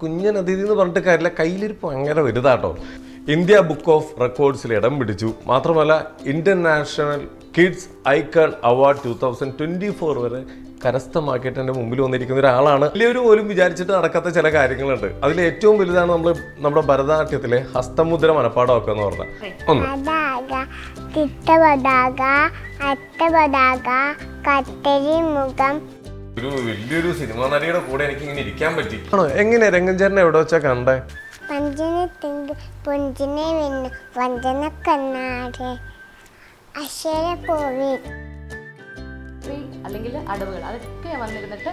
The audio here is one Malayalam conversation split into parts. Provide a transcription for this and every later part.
കുഞ്ഞനതിഥി എന്ന് പറഞ്ഞിട്ട് കാര്യമില്ല, കയ്യിലിരിപ്പ് ഭയങ്കര വലുതാട്ടോ. ഇന്ത്യ ബുക്ക് ഓഫ് റെക്കോർഡ്സിൽ ഇടം പിടിച്ചു. മാത്രമല്ല ഇന്റർനാഷണൽ കിഡ്സ് ഐക്കൺ അവാർഡ് 2024 വരെ കരസ്ഥമാക്കിയിട്ട് എൻ്റെ മുമ്പിൽ വന്നിരിക്കുന്ന ഒരാളാണ്. വലിയൊരു പോലും വിചാരിച്ചിട്ട് നടക്കാത്ത ചില കാര്യങ്ങളുണ്ട്. അതിൽ ഏറ്റവും വലുതാണ് നമ്മുടെ ഭരതനാട്യത്തിലെ ഹസ്തമുദ്ര മനപ്പാടമൊക്കെ എന്ന് പറഞ്ഞാൽ ഒരു വലിയൊരു സിനിമാ നടിയുടെ കൂടെ എനിക്ക് ഇങ്ങനെ ഇരിക്കാൻ പറ്റി. ആണോ? എങ്ങനെ രംഗഞ്ചേരനെ എവിടെ വെച്ചാ കണ്ടേ? അല്ലെങ്കിൽ അടവുകൾ അതൊക്കെ വന്നിരുന്നിട്ട്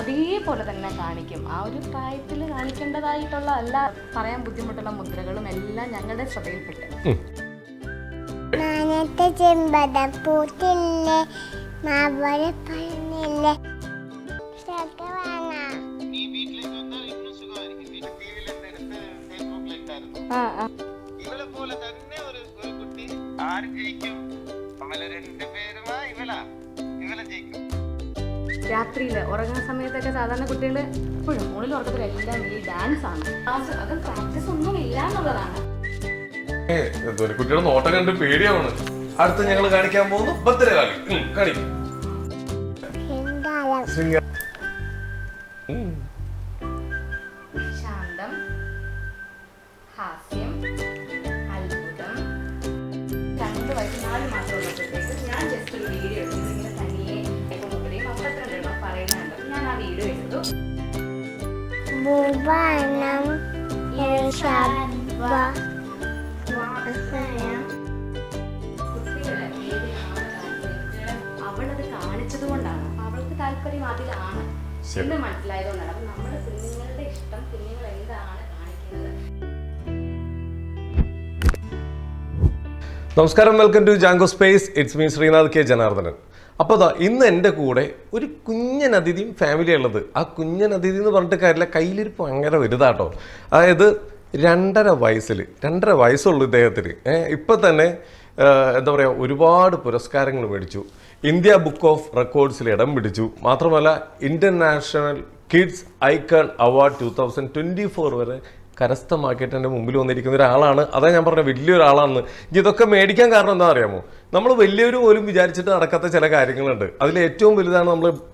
അതേപോലെ തന്നെ കാണിക്കും. ആ ഒരു പ്രായത്തിൽ കാണിക്കേണ്ടതായിട്ടുള്ള എല്ലാ പറയാൻ ബുദ്ധിമുട്ടുള്ള മുദ്രകളും എല്ലാം ഞങ്ങളുടെ ശ്രദ്ധയിൽപ്പെട്ട് രാത്രിയിൽ ഉറങ്ങുന്ന സമയത്തൊക്കെ സാധാരണ കുട്ടികൾ എപ്പോഴും മുകളിൽ ഉറക്കത്തിലെല്ലാം ഈ ഡാൻസ് ആണ്. അത് പ്രാക്ടീസ് ഒന്നും ഇല്ല എന്നുള്ളതാണ്. കുട്ടിയുടെ നോട്ടം കണ്ട് പേടിയാണ്. അടുത്ത് ഞങ്ങൾ കാണിക്കാൻ പോകുന്നു ഭദ്രകാളി. കാണിക്കും ശാന്തം, ഹാസ്യം, അത്ഭുതം. 2 വയസ്സ് 4 മാസം ഉള്ളപ്പോഴത്തേക്ക് ഞാൻ ജസ്റ്റ് ഒരു വീഡിയോ എടുത്തു. ഇങ്ങനെ തനിയെ 52 എണ്ണം പറയുന്നുണ്ട്. ഞാൻ ആ വീഡിയോ എടുത്തു. അവളത് കാണിച്ചത് കൊണ്ടാണ്, അവൾക്ക് താല്പര്യം അതിലാണ് എന്ന് മനസ്സിലായതുകൊണ്ടാണ്. അപ്പൊ നമ്മുടെ കുഞ്ഞുങ്ങളുടെ ഇഷ്ടം, കുഞ്ഞുങ്ങൾ എന്താണ് കാണിക്കുന്നത്. നമസ്കാരം, welcome to Jango Space. It's me Sreenath K Janardhanan. അപ്പോൾ ഇന്ന് എൻ്റെ കൂടെ ഒരു കുഞ്ഞനതിഥിയും ഫാമിലി ഉള്ളത്. ആ കുഞ്ഞനതിഥി എന്ന് പറഞ്ഞിട്ട് കാര്യമില്ല, കയ്യിലിരിപ്പ് ഭയങ്കര വലുതാട്ടോ. അതായത് 2.5 വയസ്സുള്ളൂ ഇദ്ദേഹത്തിന്. ഇപ്പം തന്നെ എന്താ പറയുക, ഒരുപാട് പുരസ്കാരങ്ങൾ മേടിച്ചു. ഇന്ത്യ ബുക്ക് ഓഫ് റെക്കോർഡ്സിൽ ഇടം പിടിച്ചു. മാത്രമല്ല ഇന്റർനാഷണൽ കിഡ്സ് ഐക്കൺ അവാർഡ് 2024 വരെ കരസ്ഥമാക്കിയിട്ട് എൻ്റെ മുമ്പിൽ വന്നിരിക്കുന്ന ഒരാളാണ്. അതാ ഞാൻ പറഞ്ഞ വലിയൊരാളാണെന്ന്. ഇതൊക്കെ മേടിക്കാൻ കാരണം എന്താ അറിയാമോ? നമ്മൾ വലിയൊരു പോലും വിചാരിച്ചിട്ട് നടക്കാത്ത ചില കാര്യങ്ങളുണ്ട്. അതിൽ ഏറ്റവും വലുതാണ്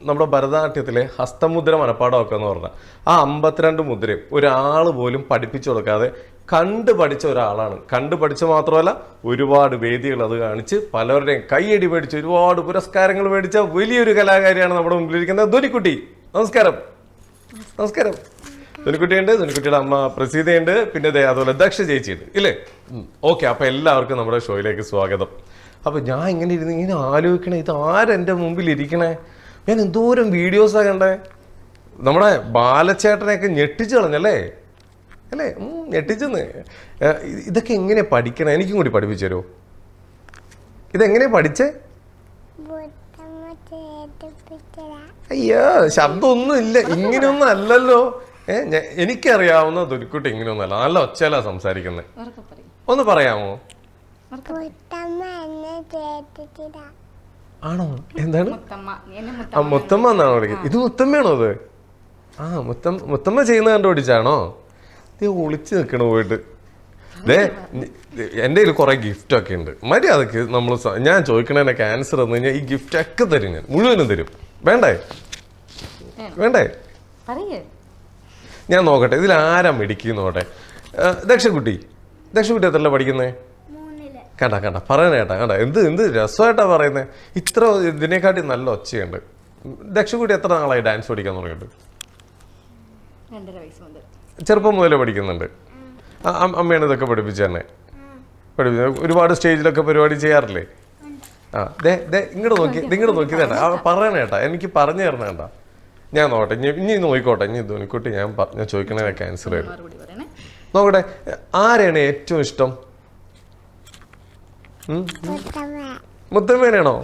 നമ്മുടെ ഭരതനാട്യത്തിലെ ഹസ്തമുദ്ര മനപ്പാടമൊക്കെ എന്ന് പറഞ്ഞാൽ ആ 52 മുദ്രയും ഒരാൾ പോലും പഠിപ്പിച്ചു കൊടുക്കാതെ കണ്ടു പഠിച്ച ഒരാളാണ്. കണ്ടു പഠിച്ച മാത്രമല്ല, ഒരുപാട് വേദികൾ അത് കാണിച്ച് പലരുടെയും കൈയടി മേടിച്ച് ഒരുപാട് പുരസ്കാരങ്ങൾ മേടിച്ച വലിയൊരു കലാകാരിയാണ് നമ്മുടെ മുമ്പിലിരിക്കുന്നത് ധ്വനിക്കുട്ടി. നമസ്കാരം. നമസ്കാരം. ധ്വനിക്കുട്ടിയുണ്ട്, ധ്വനിക്കുട്ടിയുടെ അമ്മ പ്രസീതയുണ്ട്, പിന്നെ അതുപോലെ ദക്ഷ ചേച്ചിയുണ്ട്, ഇല്ലേ? ഓക്കെ, അപ്പം എല്ലാവർക്കും നമ്മുടെ ഷോയിലേക്ക് സ്വാഗതം. അപ്പം ഞാൻ ഇങ്ങനെ ആലോചിക്കണേ, ഇത് ആരെൻ്റെ മുമ്പിൽ ഇരിക്കണേ? ഞാൻ എന്തോരം വീഡിയോസാണ് കണ്ടേ. നമ്മുടെ ബാലച്ചേട്ടനെയൊക്കെ ഞെട്ടിച്ചു കളഞ്ഞല്ലേ, അല്ലേ? ഞെട്ടിച്ചെന്ന്. ഇതൊക്കെ എങ്ങനെ പഠിക്കണം? എനിക്കും കൂടി പഠിപ്പിച്ചു തരുമോ? ഇതെങ്ങനെയാ പഠിച്ചേ? അയ്യോ, ശബ്ദമൊന്നും ഇല്ല, ഇങ്ങനെയൊന്നും അല്ലല്ലോ. എനിക്കറിയാവുന്ന ധ്വനിക്കുട്ടി ഇങ്ങനെയൊന്നും അല്ല, നല്ല ഒച്ചയിലാ സംസാരിക്കുന്നത്. ഒന്ന് പറയാമോ? ആണോ? എന്താണ്? മുത്തമ്മ എന്നാണോ വിളിക്കുന്നത്? ഇത് മുത്തമ്മയാണോ? അത് മുത്തമ്മ ചെയ്യുന്ന കണ്ടുപിടിച്ചാണോ? ഒളിച്ചു നിൽക്കണ പോയിട്ട്. എൻ്റെ കയ്യിൽ കുറെ ഗിഫ്റ്റ് ഒക്കെ ഉണ്ട്. മര്യാദക്ക് നമ്മൾ ഞാൻ ചോദിക്കണേനെ ക്യാൻസർ വന്നു കഴിഞ്ഞാൽ ഈ ഗിഫ്റ്റ് ഒക്കെ തരും, ഞാൻ മുഴുവനും തരും. വേണ്ടേ? വേണ്ടേ? ഞാൻ നോക്കട്ടെ, ഇതിൽ ആരാ മെഡിക്കുന്ന നോട്ടെ. ദക്ഷക്കുട്ടി എത്രല്ല പഠിക്കുന്നേ? കണ്ട പറയണ കേട്ടാ, എന്ത് രസമായിട്ടാ പറയുന്നത്. ഇത്ര ഇതിനെക്കാട്ടി നല്ല ഒച്ചയുണ്ട്. ദക്ഷക്കുട്ടി എത്ര നാളായി ഡാൻസ് പഠിക്കാൻ തുടങ്ങിയിട്ട്? 2.5 വയസ്സ് മുതൽ. ചെറുപ്പം മുതലേ പഠിക്കുന്നുണ്ട്. അമ്മയാണ് ഇതൊക്കെ പഠിപ്പിച്ചു തന്നെ? ഒരുപാട് സ്റ്റേജിലൊക്കെ പരിപാടി ചെയ്യാറില്ലേ? ഇങ്ങോട്ട് നോക്കി തേട്ടാ, പറയണ കേട്ടാ, എനിക്ക് പറഞ്ഞു തരണ കേട്ടാ. ഞാൻ നോക്കട്ടെ, ഇനി നോക്കിക്കോട്ടെ. ഇനി ധോനിക്കുട്ടി ഞാൻ ചോദിക്കണേ ക്യാൻസർ ആയിരുന്നു. നോക്കട്ടെ, ആരെയാണ് ഏറ്റവും ഇഷ്ടം? മുത്തമ്മേനാണോ?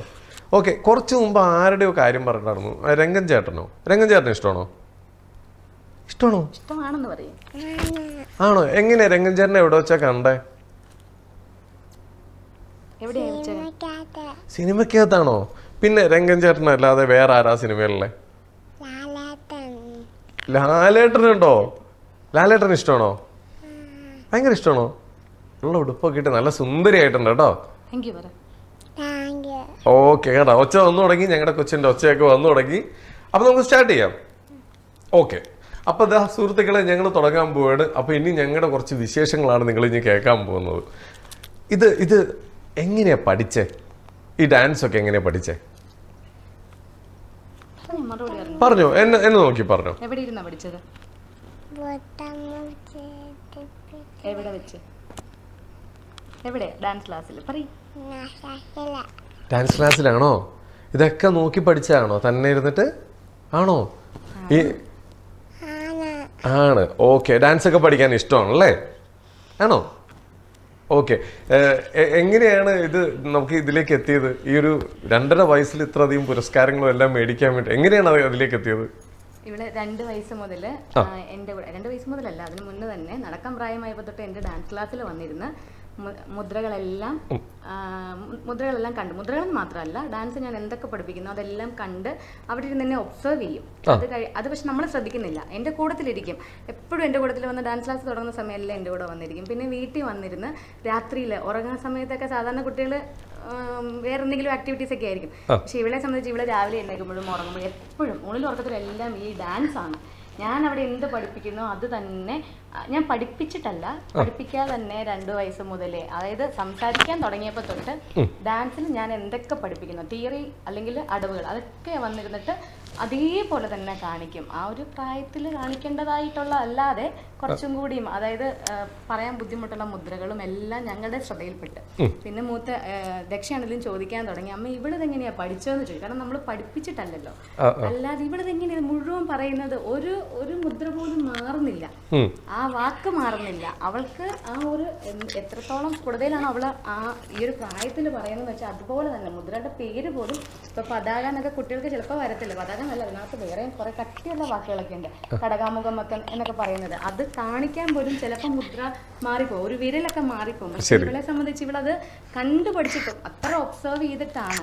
ഓക്കെ, കുറച്ച് മുമ്പ് ആരുടെയോ കാര്യം പറഞ്ഞിട്ടായിരുന്നു. രംഗൻ ചേട്ടനോ? രംഗൻ ചേട്ടന് ഇഷ്ടമാണോ? ഇഷ്ടമാണെന്ന് പറയും. ആണോ? എങ്ങനെയാ രംഗൻ ചേട്ടനെ എവിടെ വെച്ചാ കണ്ടേ? സിനിമക്കകത്താണോ? പിന്നെ രംഗൻ ചേട്ടനല്ലാതെ വേറെ ആരാ സിനിമയിലെ? ലാലേട്ടനുണ്ടോ? ലാലേട്ടന് ഇഷ്ടമാണോ? ഭയങ്കര ഇഷ്ടമാണോ? ഉള്ള ഉടുപ്പൊക്കെ ഇട്ട് നല്ല സുന്ദരിയായിട്ടുണ്ട് കേട്ടോ. ഓക്കെ കേട്ടോ, ഒച്ച വന്നു തുടങ്ങി, ഞങ്ങളുടെ കൊച്ചിൻ്റെ ഒച്ചയൊക്കെ വന്നു തുടങ്ങി. അപ്പോൾ നമുക്ക് സ്റ്റാർട്ട് ചെയ്യാം. ഓക്കെ, അപ്പോൾ ഇതാ സുഹൃത്തുക്കളെ, ഞങ്ങൾ തുടങ്ങാൻ പോവാണ്. അപ്പോൾ ഇനി ഞങ്ങളുടെ കുറച്ച് വിശേഷങ്ങളാണ് നിങ്ങൾ ഇനി കേൾക്കാൻ പോകുന്നത്. ഇത് എങ്ങനെയാ പഠിച്ചേ? ഈ ഡാൻസ് ഒക്കെ എങ്ങനെയാ പഠിച്ചേ? പറഞ്ഞോ, എന്നെ നോക്കി പറഞ്ഞോ. എവിടെ ഇരുന്നാ പഠിച്ചത്? എവിടെ വെച്ച്? എവിടെ? ഡാൻസ് ക്ലാസ്സിൽ? പറയ്. ഡാൻസ് ക്ലാസ്സിലാണോ? ഇതൊക്കെ നോക്കി പഠിച്ചതാണോ? തന്നെ ഇരുന്നിട്ട് ആണോ? ആണ്. ഓക്കെ, ഡാൻസ് ഒക്കെ പഠിക്കാൻ ഇഷ്ടമാണല്ലേ? ആണോ? ഓക്കെ, എങ്ങനെയാണ് ഇത് നമുക്ക് ഇതിലേക്ക് എത്തിയത്? ഈ ഒരു 2.5 വയസ്സിൽ ഇത്രയധികം പുരസ്കാരങ്ങളും എല്ലാം മേടിക്കാൻ വേണ്ടി എങ്ങനെയാണ് അതിലേക്ക് എത്തിയത്? ഇവിടെ 2 വയസ്സ് മുതൽ എൻ്റെ കൂടെ, 2 വയസ്സ് മുതലല്ല, അതിന് മുന്നേ തന്നെ നടക്കാൻ പ്രായമായപ്പോൾ തൊട്ട് എൻ്റെ ഡാൻസ് ക്ലാസ്സിൽ വന്നിരുന്ന് മുദ്രകളെല്ലാം കണ്ട്, മുദ്രകളെന്ന് മാത്രമല്ല ഡാൻസ് ഞാൻ എന്തൊക്കെ പഠിപ്പിക്കുന്നു അതെല്ലാം കണ്ട് അവിടെ ഇരുന്ന് എന്നെ ഒബ്സർവ് ചെയ്യും. അത് പക്ഷെ നമ്മൾ ശ്രദ്ധിക്കുന്നില്ല. എൻ്റെ കൂട്ടത്തിലിരിക്കും, എപ്പോഴും എൻ്റെ കൂട്ടത്തിൽ വന്ന് ഡാൻസ് ക്ലാസ് തുടങ്ങുന്ന സമയമെല്ലാം എൻ്റെ കൂടെ വന്നിരിക്കും. പിന്നെ വീട്ടിൽ വന്നിരുന്ന് രാത്രിയിൽ ഉറങ്ങുന്ന സമയത്തൊക്കെ സാധാരണ കുട്ടികൾ വേറെ എന്തെങ്കിലും ആക്ടിവിറ്റീസ് ഒക്കെ ആയിരിക്കും. പക്ഷെ ഇവളെ സംബന്ധിച്ച് ഇവിടെ രാവിലെ എഴുന്നേൽക്കുമ്പോഴും ഉറങ്ങുമ്പോഴും എപ്പോഴും ഉള്ളിൽ ഉറക്കത്തിലെല്ലാം ഈ ഡാൻസ് ആണ്. ഞാൻ അവിടെ എന്ത് പഠിപ്പിക്കുന്നു അത് തന്നെ ഞാൻ പഠിപ്പിച്ചിട്ടല്ല, പഠിപ്പിക്കാതെ തന്നെ 2 വയസ്സ് മുതലേ, അതായത് സംസാരിക്കാൻ തുടങ്ങിയപ്പോൾ തൊട്ട് ഡാൻസിൽ ഞാൻ എന്തൊക്കെ പഠിപ്പിക്കുന്നു, തിയറി അല്ലെങ്കിൽ അടവുകൾ, അതൊക്കെ വന്നിരുന്നിട്ട് അതേപോലെ തന്നെ കാണിക്കും. ആ ഒരു പ്രായത്തിൽ കാണിക്കേണ്ടതായിട്ടുള്ള അല്ലാതെ കുറച്ചും കൂടിയും, അതായത് പറയാൻ ബുദ്ധിമുട്ടുള്ള മുദ്രകളും എല്ലാം ഞങ്ങളുടെ ശ്രദ്ധയിൽപ്പെട്ട്. പിന്നെ മൂത്ത ദക്ഷയാണെങ്കിലും ചോദിക്കാൻ തുടങ്ങി, അമ്മ ഇവിടെതെങ്ങനെയാ പഠിച്ചോന്ന് ചോദിക്കും. കാരണം നമ്മൾ പഠിപ്പിച്ചിട്ടല്ലല്ലോ, അല്ലാതെ ഇവിടെതെങ്ങനെയാ മുഴുവൻ പറയുന്നത്, ഒരു മുദ്ര പോലും മാറുന്നില്ല, ആ വാക്ക് മാറുന്നില്ല. അവൾക്ക് ആ ഒരു എത്രത്തോളം കൂടുതലാണ് അവള് ഈ ഒരു പ്രായത്തിൽ പറയുന്നത് വെച്ചാൽ അതുപോലെ തന്നെ മുദ്രയുടെ പേര് പോലും ഇപ്പൊ പതാക എന്നൊക്കെ കുട്ടികൾക്ക് ചിലപ്പോൾ വരത്തില്ല, പതാക നല്ല അതിനകത്ത് വേറെ കുറെ കട്ടിയുള്ള വാക്കുകളൊക്കെ ഉണ്ട്, കടകാമുഖം എന്നൊക്കെ പറയുന്നത്. അത് കാണിക്കാൻ പോലും ചിലപ്പോൾ മുദ്ര മാറിപ്പോകും, ഒരു വിരലൊക്കെ മാറിപ്പോകും. പക്ഷെ ഇവളെ സംബന്ധിച്ച് ഇവളത് കണ്ടുപഠിച്ചിട്ടും അത്ര ഒബ്സർവ് ചെയ്തിട്ടാണ്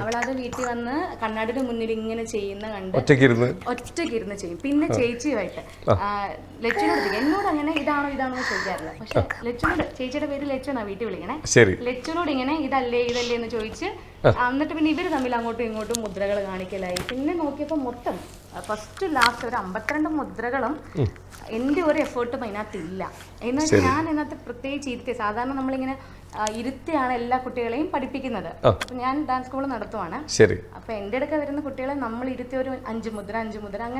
അവളത് വീട്ടിൽ വന്ന് കണ്ണാടിയുടെ മുന്നിൽ ഇങ്ങനെ ചെയ്യുന്ന കണ്ട് ഒറ്റയ്ക്കിരുന്ന് ചെയ്യും. പിന്നെ ചേച്ചിയുമായിട്ട് ലച്ചുനോട്, എന്നോട് അങ്ങനെ ഇതാണോ ചോദിക്കാറില്ല. പക്ഷെ ലച്ചുനോട്, ചേച്ചിയുടെ പേര് ലച്ചു എന്നാ വീട്ടിൽ വിളിക്കണേ, ലച്ചുനോട് ഇങ്ങനെ ഇതല്ലേ എന്ന് ചോദിച്ച് എന്നിട്ട് പിന്നെ ഇവര് തമ്മിൽ അങ്ങോട്ടും ഇങ്ങോട്ടും മുദ്രകൾ കാണിക്കലായി. പിന്നെ നോക്കിയപ്പോൾ മൊത്തം ഫസ്റ്റ് ലാസ്റ്റ് ഒരു 52 മുദ്രകളും എൻ്റെ ഒരു എഫേർട്ടും അതിനകത്തില്ല. എന്ന് വെച്ചാൽ ഞാൻ അതിനകത്ത് പ്രത്യേകിച്ച് ഇരുത്തി, സാധാരണ നമ്മളിങ്ങനെ ഇരുത്തിയാണ് എല്ലാ കുട്ടികളെയും പഠിപ്പിക്കുന്നത്. അപ്പൊ ഞാൻ ഡാൻസ് സ്കൂൾ നടത്തുവാണ്. അപ്പൊ എൻ്റെ അടുക്ക വരുന്ന കുട്ടികളെ നമ്മൾ ഇരുത്തി ഒരു 5 മുദ്ര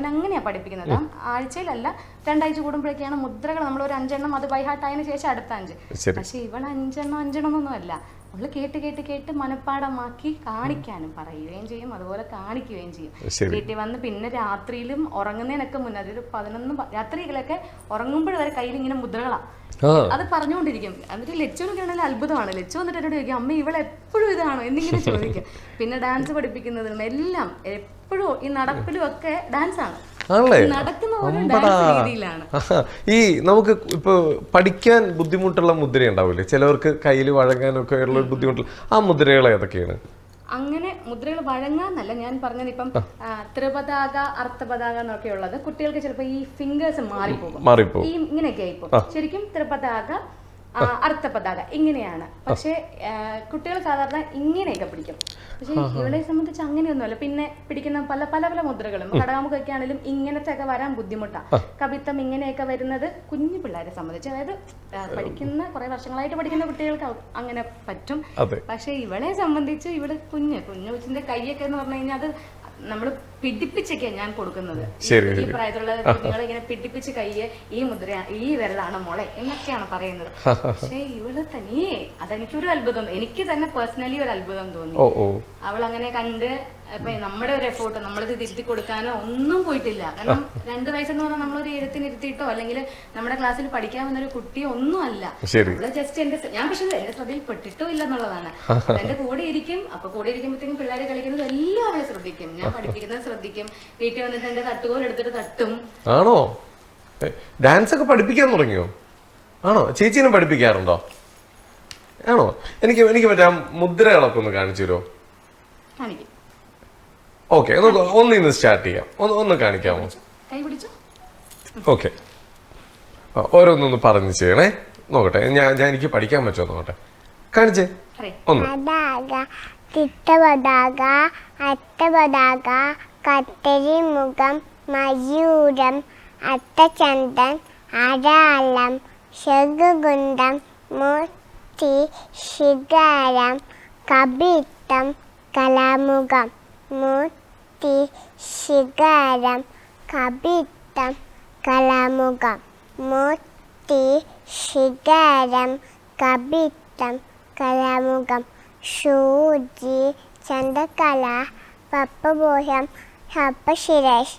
അങ്ങനെയാ പഠിപ്പിക്കുന്നത്. ആഴ്ചയിലല്ല, 2 ആഴ്ച കൂടുമ്പോഴേക്കാണ് മുദ്രകൾ നമ്മൾ ഒരു 5 എണ്ണം അത് ബൈ ഹാർട്ട് ആയതിനു ശേഷം അടുത്ത 5. പക്ഷെ ഇവൾ 5 എണ്ണം ഒന്നും അല്ല, അവള് കേട്ട് മനപ്പാടമാക്കി കാണിക്കാനും പറയുകയും ചെയ്യും, അതുപോലെ കാണിക്കുകയും ചെയ്യും. വീട്ടിൽ വന്ന് പിന്നെ രാത്രിയിലും ഉറങ്ങുന്നതിനൊക്കെ മുന്നേ, അതൊരു 11 രാത്രികളൊക്കെ ഉറങ്ങുമ്പോഴവരെ കയ്യിൽ ഇങ്ങനെ മുദ്രകളാ, അത് പറഞ്ഞുകൊണ്ടിരിക്കും. എന്നിട്ട് ലച്ചുവിനൊക്കെയാണെങ്കിൽ അത്ഭുതമാണ്. ലച്ചു വന്നിട്ട് എന്നോട് ചോദിക്കും, അമ്മ ഇവളെപ്പോഴും ഇതാണോ എന്നിങ്ങനെ ചോദിക്കും. പിന്നെ ഡാൻസ് പഠിപ്പിക്കുന്നതിനും എല്ലാം എപ്പോഴും ഈ നടപ്പിലും ഒക്കെ ഡാൻസ് ആണ് ആണല്ലേ? രീതിയിലാണ്. ഈ നമുക്ക് ഇപ്പൊ പഠിക്കാൻ ബുദ്ധിമുട്ടുള്ള മുദ്ര ഉണ്ടാവില്ലേ, ചിലവർക്ക് കയ്യിൽ വഴങ്ങാനൊക്കെ ഉള്ള ബുദ്ധിമുട്ടുള്ള ആ മുദ്രകൾ ഏതൊക്കെയാണ്? അങ്ങനെ മുദ്രകൾ വഴങ്ങാന്നല്ല ഞാൻ പറഞ്ഞത്. ഇപ്പം ത്രിപതാക, അർത്ഥപതാക എന്നൊക്കെ ഉള്ളത് കുട്ടികൾക്ക് ചിലപ്പോൾ ഈ ഫിംഗേഴ്സ് മാറിപ്പോകും, ഈ ഇങ്ങനെയൊക്കെ ആയിപ്പോ. ശരിക്കും ത്രിപതാക, അർത്ഥപതാക ഇങ്ങനെയാണ്. പക്ഷെ കുട്ടികൾ സാധാരണ ഇങ്ങനെയൊക്കെ പിടിക്കും. പക്ഷെ ഇവളെ സംബന്ധിച്ച് അങ്ങനെയൊന്നുമല്ല. പിന്നെ പിടിക്കുന്ന പല മുദ്രകളും, കടകാമുഖൊക്കെ ആണെങ്കിലും ഇങ്ങനത്തെ ഒക്കെ വരാൻ ബുദ്ധിമുട്ടാണ്. കവിത്വം ഇങ്ങനെയൊക്കെ വരുന്നത് കുഞ്ഞു പിള്ളേരെ സംബന്ധിച്ച്, അതായത് പഠിക്കുന്ന കുറെ വർഷങ്ങളായിട്ട് പഠിക്കുന്ന കുട്ടികൾക്ക് അങ്ങനെ പറ്റും. പക്ഷെ ഇവളെ സംബന്ധിച്ച് ഇവിടെ കുഞ്ഞു കൊച്ചിന്റെ കൈയൊക്കെ എന്ന് പറഞ്ഞു കഴിഞ്ഞാൽ അത് നമ്മൾ പിടിപ്പിച്ചൊക്കെയാണ് ഞാൻ കൊടുക്കുന്നത്. ഈ പ്രായത്തിലുള്ള കുഞ്ഞുങ്ങളെ ഇങ്ങനെ പിടിപ്പിച്ച് കയ്യെ ഈ മുദ്ര, ഈ വിരലാണ് മോളെ എന്നൊക്കെയാണ് പറയുന്നത്. പക്ഷെ ഇവള് തനിയെ, അതെനിക്കൊരു അത്ഭുതം, എനിക്ക് തന്നെ പേഴ്സണലി ഒരു അത്ഭുതം തോന്നി. അവൾ അങ്ങനെ കണ്ട് ഇപ്പൊ നമ്മുടെ ഒരു എഫോർട്ട് നമ്മളിത് തിരുത്തി കൊടുക്കാനോ ഒന്നും പോയിട്ടില്ല. കാരണം 2 വയസ്സെന്ന് പറഞ്ഞാൽ നമ്മളൊരു എഴുത്തിനിരുത്തിയിട്ടോ അല്ലെങ്കിൽ നമ്മുടെ ക്ലാസ്സിൽ പഠിക്കാൻ വന്നൊരു കുട്ടിയോ ഒന്നും അല്ല. അവള് ജസ്റ്റ് ഞാൻ പക്ഷെ എന്റെ ശ്രദ്ധയിൽ പെട്ടിട്ടോ ഇല്ല എന്നുള്ളതാണ്. എന്റെ കൂടെ ഇരിക്കും. അപ്പൊ കൂടെ ഇരിക്കുമ്പോഴത്തേക്കും പിള്ളേരെ കളിക്കുന്നത് എല്ലാം അവളെ ശ്രദ്ധിക്കും, ഞാൻ പഠിപ്പിക്കുന്നത് ശ്രദ്ധിക്കും. വീട്ടിൽ വന്നിട്ട് എന്റെ തട്ടുകോൽ എടുത്തിട്ട് തട്ടും. ആണോ? ഡാൻസ് ഒക്കെ പഠിപ്പിക്കാൻ തുടങ്ങിയോ? ആണോ? ചേച്ചീനെ പഠിപ്പിക്കാറുണ്ടോ? ആണോ? എനിക്ക് മറ്റേ മുദ്രകളൊക്കെ ഒന്ന് കാണിച്ചു തരുമോ? കാണിക്കും. ഓക്കെ, ഒന്നിന്ന് സ്റ്റാർട്ട് ചെയ്യാം. ഒന്ന് കാണിക്കാമോ? കൈ പിടിച്ചോ. ഓക്കെ, ഓരോന്നൊന്ന് പറഞ്ഞു ചെയ്യണേ. നോക്കട്ടെ, ഞാൻ എനിക്ക് പഠിക്കാൻ പറ്റുമോ നോക്കട്ടെ. കാണിച്ചേ ഒന്ന്. പതാക, ചിത്തപതാക, അത്തപതാക, കത്തരിമുഖം, മയൂരം, അത്തചന്ദൻ, അരാളം, ശംഖുകുന്തം, മൂർത്തി, ശിഖരം, കപിത്തം, കലാമുഖം. മൂർത്തി, ശിഖരം, കപിത്തം, കലാമുഖം. മൂർത്തി, ശിഖരം, കപിത്തം, കലാമുഖം. സൂചി, ചന്ദ്രകല, പപ്പഭൂഷം, ഹപ്പശിരസ്,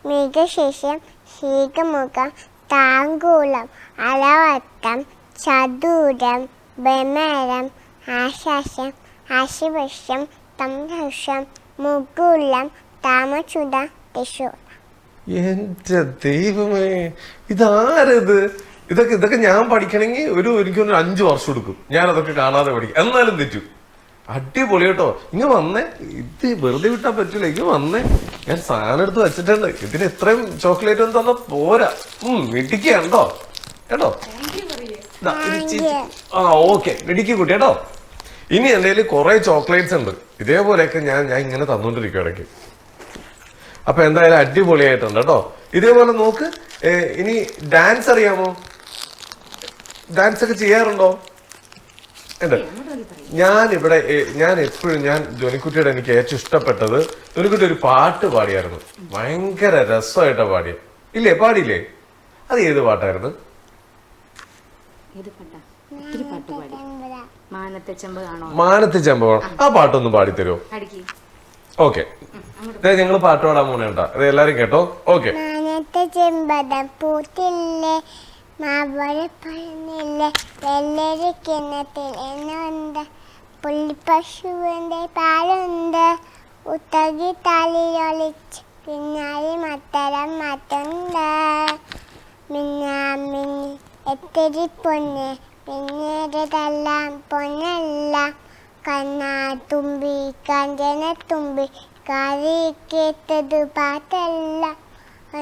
മൃഗശിശം, ശീഘമുഖം, താങ്കൂലം, അലവട്ടം, ചതുരം, ഭ്രമരം, ആശാസം, ആശിവശം, തംഹസം, മുകുളം, താമചുട, തൃശൂർ. എന്റെ ദൈവമേ, ഇതാരത്? ഇതൊക്കെ ഞാൻ പഠിക്കണമെങ്കിൽ എനിക്കൊരു 5 വർഷം എടുക്കും. ഞാൻ അതൊക്കെ കാണാതെ പഠിക്കും, എന്നാലും തെറ്റും. അടിപൊളി കേട്ടോ. ഇങ്ങ് വന്നേ, ഇത് വെറുതെ വിട്ടാൻ പറ്റൂല. ഇങ്ങ് വന്നേ, ഞാൻ സാധനം എടുത്ത് വെച്ചിട്ടുണ്ട്. ഇതിന് ഇത്രയും ചോക്ലേറ്റ് ഒന്നും തന്നാ പോരാ. മിടിക്കണ്ടോ കേട്ടോ. ഓക്കെ, മിടിക്ക് കുട്ടി കേട്ടോ. ഇനി എന്റെ കയ്യിൽ കുറെ ചോക്ലേറ്റ്സ് ഉണ്ട്. ഇതേപോലെയൊക്കെ ഞാൻ ഇങ്ങനെ തന്നോണ്ടിരിക്കും ഇടയ്ക്ക്. അപ്പൊ എന്തായാലും അടിപൊളിയായിട്ടുണ്ട് കേട്ടോ. ഇതേപോലെ നോക്ക്. ഇനി ഡാൻസ് അറിയാമോ? ഡാൻസ് ഒക്കെ ചെയ്യാറുണ്ടോ? ഞാൻ എപ്പോഴും ധ്വനിക്കുട്ടിയുടെ എനിക്ക് ഏറ്റവും ഇഷ്ടപ്പെട്ടത്, ധ്വനിക്കുട്ടി ഒരു പാട്ട് പാടിയായിരുന്നു. ഭയങ്കര രസമായിട്ടാ പാടിയ. ഇല്ലേ, പാടിയില്ലേ? അത് ഏത് പാട്ടായിരുന്നു? മാനത്തെ ചെമ്പ്. ആ പാട്ടൊന്ന് പാടിത്തരുമോ? ഓക്കെ, ഞങ്ങൾ പാട്ട് പാടാൻ പോണേ കേട്ടോ. അത് എല്ലാരും കേട്ടോ. ഓക്കെ. മാനത്തെ ചെമ്പകം പൂത്തില്ലേ, മാവഴപ്പഴനില്ലേ, വെള്ളരി കിണ്ണത്തിൽ എന്നുണ്ട്, പുള്ളിപ്പശുവിന്റെ പാലുണ്ട്, ഉത്തകി തലയൊളിച്ച് പിന്നാലെ മത്തരം മറ്റുണ്ട്, മിന്നാമിന്നി എത്തിരി പൊന്ന്, പിന്നീടെല്ലാം പൊന്നല്ല, കണ്ണാ തുമ്പി കഞ്ചന തുമ്പി, കറി കേട്ടതു പാട്ടല്ല,